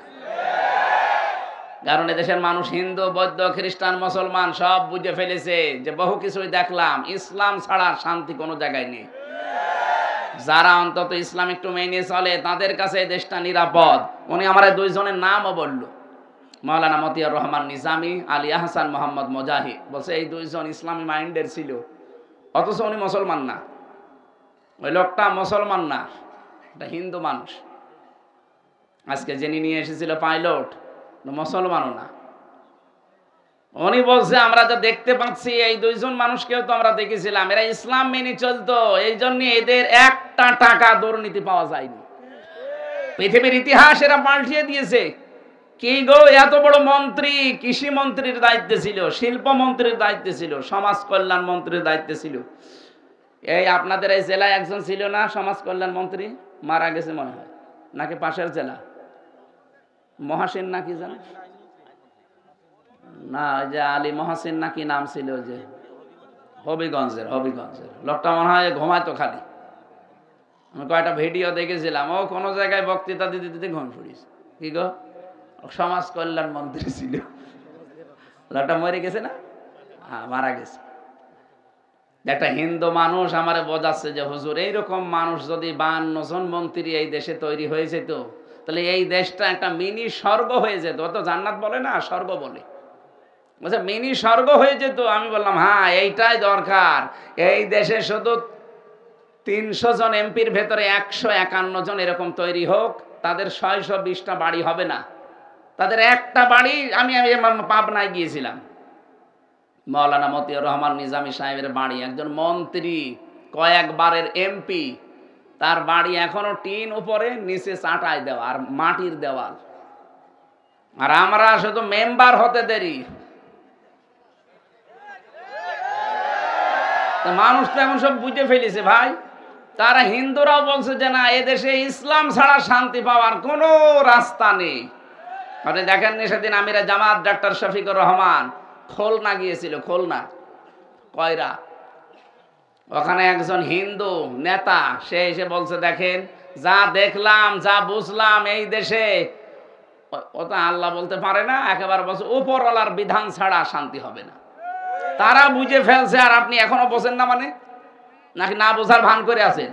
কারণ এদেশের মানুষ হিন্দু, বৌদ্ধ, খ্রিস্টান, মুসলমান সব বুঝে ফেলেছে যে বহু কিছুই দেখলাম, ইসলাম ছাড়া শান্তি কোনো জায়গায় নেই। যারা অন্তত ইসলাম একটু মেনে চলে তাদের কাছে এই দেশটা নিরাপদ। উনি আমার 2 জনের নামও বলল, মাওলানা মতিয়ার রহমান নিজামী, আলী আহসান মোহাম্মদ মুজাহিদ। বলছে এই 2 জন ইসলামী মাইন্ডের ছিল, অথচ উনি মুসলমান না। ওই লোকটা মুসলমান না, এটা হিন্দু মানুষ। আজকে যিনি নিয়ে এসেছিল পাইলট, মুসলমানও না। উনি বলছে আমরা যা দেখতে পাচ্ছি এই 2 জন মানুষকেও তো আমরা দেখেছিলাম, এরা ইসলাম মেনে চলতো, এই জন্য এদের একটা টাকা দুর্নীতি পাওয়া যায়নি। পৃথিবীর ইতিহাস এরা পাল্টিয়ে দিয়েছে। কি গো, এত বড় মন্ত্রী, কৃষি মন্ত্রীর দায়িত্বে ছিল, শিল্প মন্ত্রীর দায়িত্বে ছিল, সমাজ কল্যাণ মন্ত্রীর দায়িত্বে ছিল। এই আপনাদের এই জেলায় একজন ছিল না সমাজ কল্যাণ মন্ত্রী, মারা গেছে মনে হয়, নাকি পাশের জেলা মহাসিন নাকি জানে না, ওই যে আলী মহাসিন নাকি নাম ছিল, যে হবিগঞ্জের লোকটা মনে হয় ঘুমাইতো খালি। আমি কয়েকটা ভিডিও দেখেছিলাম, ও কোনো জায়গায় বক্তৃতা দিতে দিতে ঘুম পড়িস। কি গো, সমাজ কল্যাণ মন্ত্রী ছিল, লোকটা মরে গেছে না? হ্যাঁ, মারা গেছে। একটা হিন্দু মানুষ আমারে বোঝাচ্ছে যে হুজুর এইরকম মানুষ যদি 52 জন মন্ত্রী এই দেশে তৈরি হয়ে যেত, তাহলে এই দেশটা একটা মিনি স্বর্গ হয়ে যেত। ও তো জান্নাত বলে না, স্বর্গ বলে। বলছে মিনি স্বর্গ হয়ে যেত। আমি বললাম হ্যাঁ, এইটাই দরকার। এই দেশে শুধু 300 জন এমপির ভেতরে 151 জন এরকম তৈরি হোক, তাদের 620টা বাড়ি হবে না, তাদের একটা বাড়ি। আমি পাবনায় গিয়েছিলাম, মাওলানা মতিউর রহমান নিজামী সাহেবের বাড়ি, একজন মন্ত্রী, কয়েকবারের এমপি, তার বাড়ি এখনো টিন উপরে, নিচে চাটাই দেওয়া আর মাটির দেওয়াল। আর আমরা শুধু মেম্বার হতে দেরি। মানুষ তো এখন সব বুঝে ফেলেছে ভাই। তারা হিন্দুরাও বলছে যে না, এদেশে ইসলাম ছাড়া শান্তি পাওয়ার কোনো রাস্তা নেই। আপনি দেখেননি সেদিন আমিরা জামাত ডাক্তার শফিকুর রহমান খুলনা গিয়েছিল, খুলনা কয়রা। ওখানে একজন হিন্দু নেতা সে এসে বলছে দেখেন যা দেখলাম, যা বুঝলাম এই দেশে, ও তো আল্লাহ বলতে পারে না, একেবারে বলছে উপরওয়ালার বিধান ছাড়া শান্তি হবে না। তারা বুঝে ফেলছে আর আপনি এখনো বোঝেন না, মানে নাকি না বোঝার ভান করে আছেন?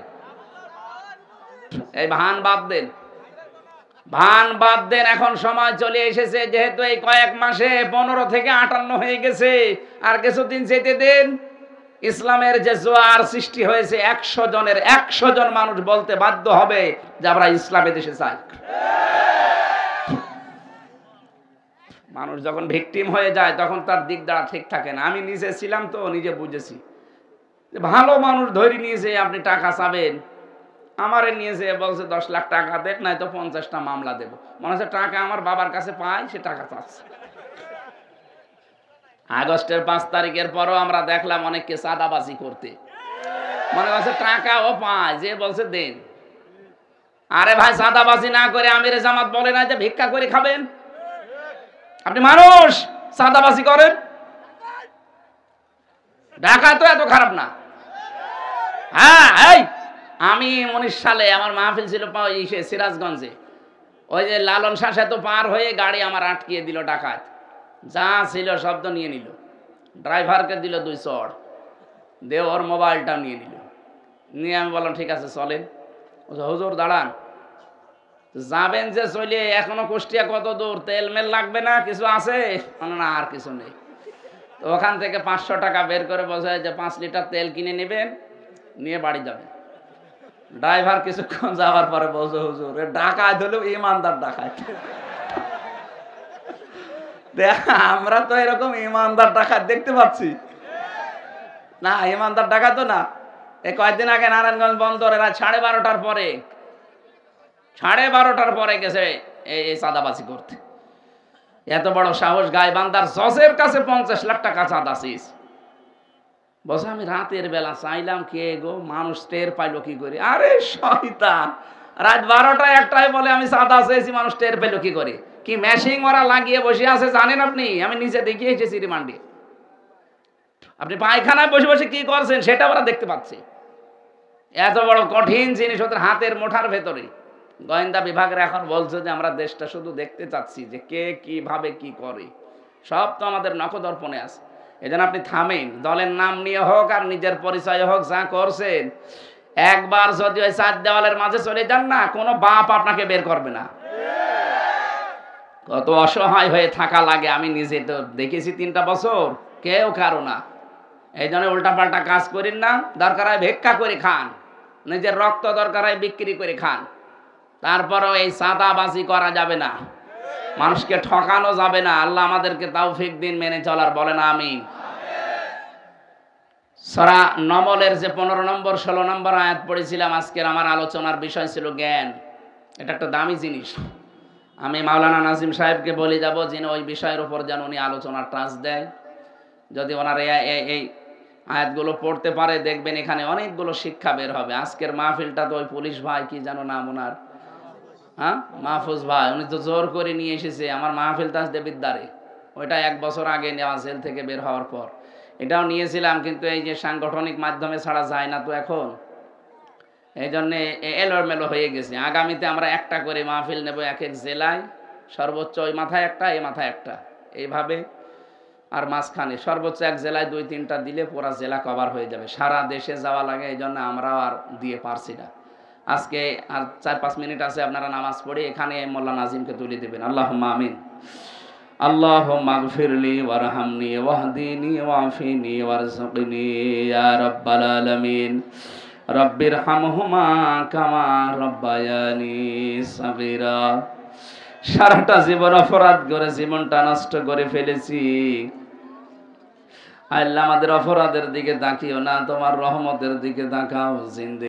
এই ভান বাদ দেন, ভান বাদ দেন। এখন সময় চলে এসেছে, যেহেতু এই কয়েক মাসে 15 থেকে 58 হয়ে গেছে, আর কিছুদিন যেতে দেন, ইসলামের যে জোয়ার সৃষ্টি হয়েছে 100 জনের 100 জন মানুষ বলতে বাধ্য হবে যে আমরা ইসলামে দেশে চাই। মানুষ যখন ভিকটিম হয়ে যায় তখন তার দিক দ্বারা ঠিক থাকে না। আমি নিজে ছিলাম তো, নিজে বুঝেছি। ভালো মানুষ ধরে নিয়েছে আপনি টাকা চাবেন, আমারে নিয়েছে বলছে 10 লাখ টাকা দেখ, নাই তো 50টা মামলা দেব। মনে হচ্ছে টাকা আমার বাবার কাছে পাই, সে টাকা চাচ্ছে। আগস্টের 5 তারিখের পরও আমরা দেখলাম অনেককে চাঁদাবাজি করতে, মনে হচ্ছে টাকাও পায়, যে বলছে দেন। আরে ভাই, চাঁদাবাজি না করে আমিরে জামাত বলে না যে ভিক্ষা করে খাবেন। আপনি মানুষ চাঁদাবাজি করেন, ঢাকা তো এত খারাপ না। হ্যাঁ, এই আমি 19 সালে আমার মাহফিল ছিল সিরাজগঞ্জে, ওই যে লালন শাহ সেতু পার হয়ে গাড়ি আমার আটকিয়ে দিল ডাকাত, যা ছিল শব্দ নিয়ে নিল, ড্রাইভারকে দিল 2 চড়, দিয়ে ওর মোবাইলটা নিয়ে নিল। নিয়ে আমি বললাম ঠিক আছে চলেন। হুজুর দাঁড়ান, যাবেন যে চলে, এখনো কুষ্টিয়া কত দূর, তেল মেল লাগবে না, কিছু আছে? না, আর কিছু নেই। তো ওখান থেকে 500 টাকা বের করে বলছে যে 5 লিটার তেল কিনে নেবেন, নিয়ে বাড়ি যাবেন। ড্রাইভার কিছুক্ষণ যাওয়ার পরে বলছে হুজুর ডাকাত হলেও ইমানদার ডাকাত। আমরা তো এরকম ইমানদার ডাকাত দেখতে পাচ্ছি না, ইমানদার ডাকাত না। এই কয়েকদিন আগে নারায়ণগঞ্জ বন্দরে রাত 12:30টার পরে, 12:30টার পরে গেছে এই চাঁদাবাজি করতে। এত বড় সাহস, গাইবান্ধার জজের কাছে 50 লাখ টাকা চাঁদা শেষ। বলছে আমি রাতের বেলা চাইলাম, কে গো, মানুষ টের পাইলো কি করে? আরে শয়তান, রাত 12টা 1টায় বলে আমি চাঁদা চেয়েছি, মানুষ টের পেলো কি করে? কি মেশিং ওরা লাগিয়ে বসে আছে জানেন আপনি? আমি নিজে দেখিয়ে এসেছি রিমান্ডে। আপনি পায়খানায় বসে বসে কি করছেন সেটা ওরা দেখতে পাচ্ছে। এত বড় কঠিন জিনিস ওদের হাতের মুঠার ভেতরে। গোয়েন্দা বিভাগের এখন বলছে যে আমরা দেশটা শুধু দেখতে চাচ্ছি যে কে কিভাবে কি করে, সব তো আমাদের নখদর্পণে আছে। এজন্য আপনি থামেন, দলের নাম নিয়ে হোক আর নিজের পরিচয় হোক, যা করছেন, একবার যদি ওই 4 দেওয়ালের মাঝে চলে যান না, কোনো বাপ আপনাকে বের করবে না। কত অসহায় হয়ে থাকা লাগে, আমি নিজে তো দেখেছি 3টা বছর, কেউ কারো না। এই জন্য উল্টাপাল্টা কাজ করেন না, দরকার হয় ভিক্ষা করে খান, নিজের রক্ত দরকার হয় বিক্রি করে খান, তারপরেও এই চাঁদাবাজি করা যাবে না, মানুষকে ঠকানো যাবে না। আল্লাহ আমাদেরকে তৌফিক দিন মেনে চলার, বলেন আমিন। সূরা নমলের যে 15 নম্বর 16 নম্বর আয়াত পড়েছিলাম, আজকের আমার আলোচনার বিষয় ছিল জ্ঞান। এটা একটা দামি জিনিস। আমি মাওলানা নাজিম সাহেবকে বলে যাব যিনি ওই বিষয়ের উপর যেন উনি আলোচনার টাচ দেয়। যদি ওনার এই আয়াতগুলো পড়তে পারে, দেখবেন এখানে অনেকগুলো শিক্ষা বের হবে। আজকের মাহফিলটা তো ওই পুলিশ ভাই, কি যেন নাম ওনার, হ্যাঁ, মাহফুজ ভাই, উনি তো জোর করে নিয়ে এসেছে আমার মাহফিলটা দেবিদ্বারে। ওইটা 1 বছর আগে নেওয়া, জেল থেকে বের হওয়ার পর। এটাও নিয়েছিলাম, কিন্তু এই যে সাংগঠনিক মাধ্যমে ছাড়া যায় না তো এখন, এই জন্যে এলোমেলো হয়ে গেছে। আগামীতে আমরা একটা করে মাহফিল নেব এক এক জেলায়, সর্বোচ্চ ওই মাথায় একটা, এই মাথায় একটা, এইভাবে। আর মাঝখানে সর্বোচ্চ এক জেলায় 2-3টা দিলে পুরা জেলা কভার হয়ে যাবে। সারা দেশে যাওয়া লাগে, এই জন্য আমরাও আর দিয়ে পারছি না। আজকে আর 4-5 মিনিট আছে, আপনারা নামাজ পড়ে এখানে মোল্লা নাজিমকে তুলে দেবেন। আল্লাহুম্মা আমিন। আল্লাহুম্মা গফিরলি ওয়ারহামনি ওয়াহদিনি ওয়াফিনি ওয়ারযুকনি ইয়া রাব্বাল আলামিন। রব্বিরহামহুমা কামা রব্বায়ানি সাগীরা। সারাটা জীবন অপরাধ করে জীবনটা নষ্ট করে ফেলেছি। আল্লাহ আমাদের অপরাধের দিকে তাকিও না, তোমার রহমতের দিকে তাকাও। জিন্দেগি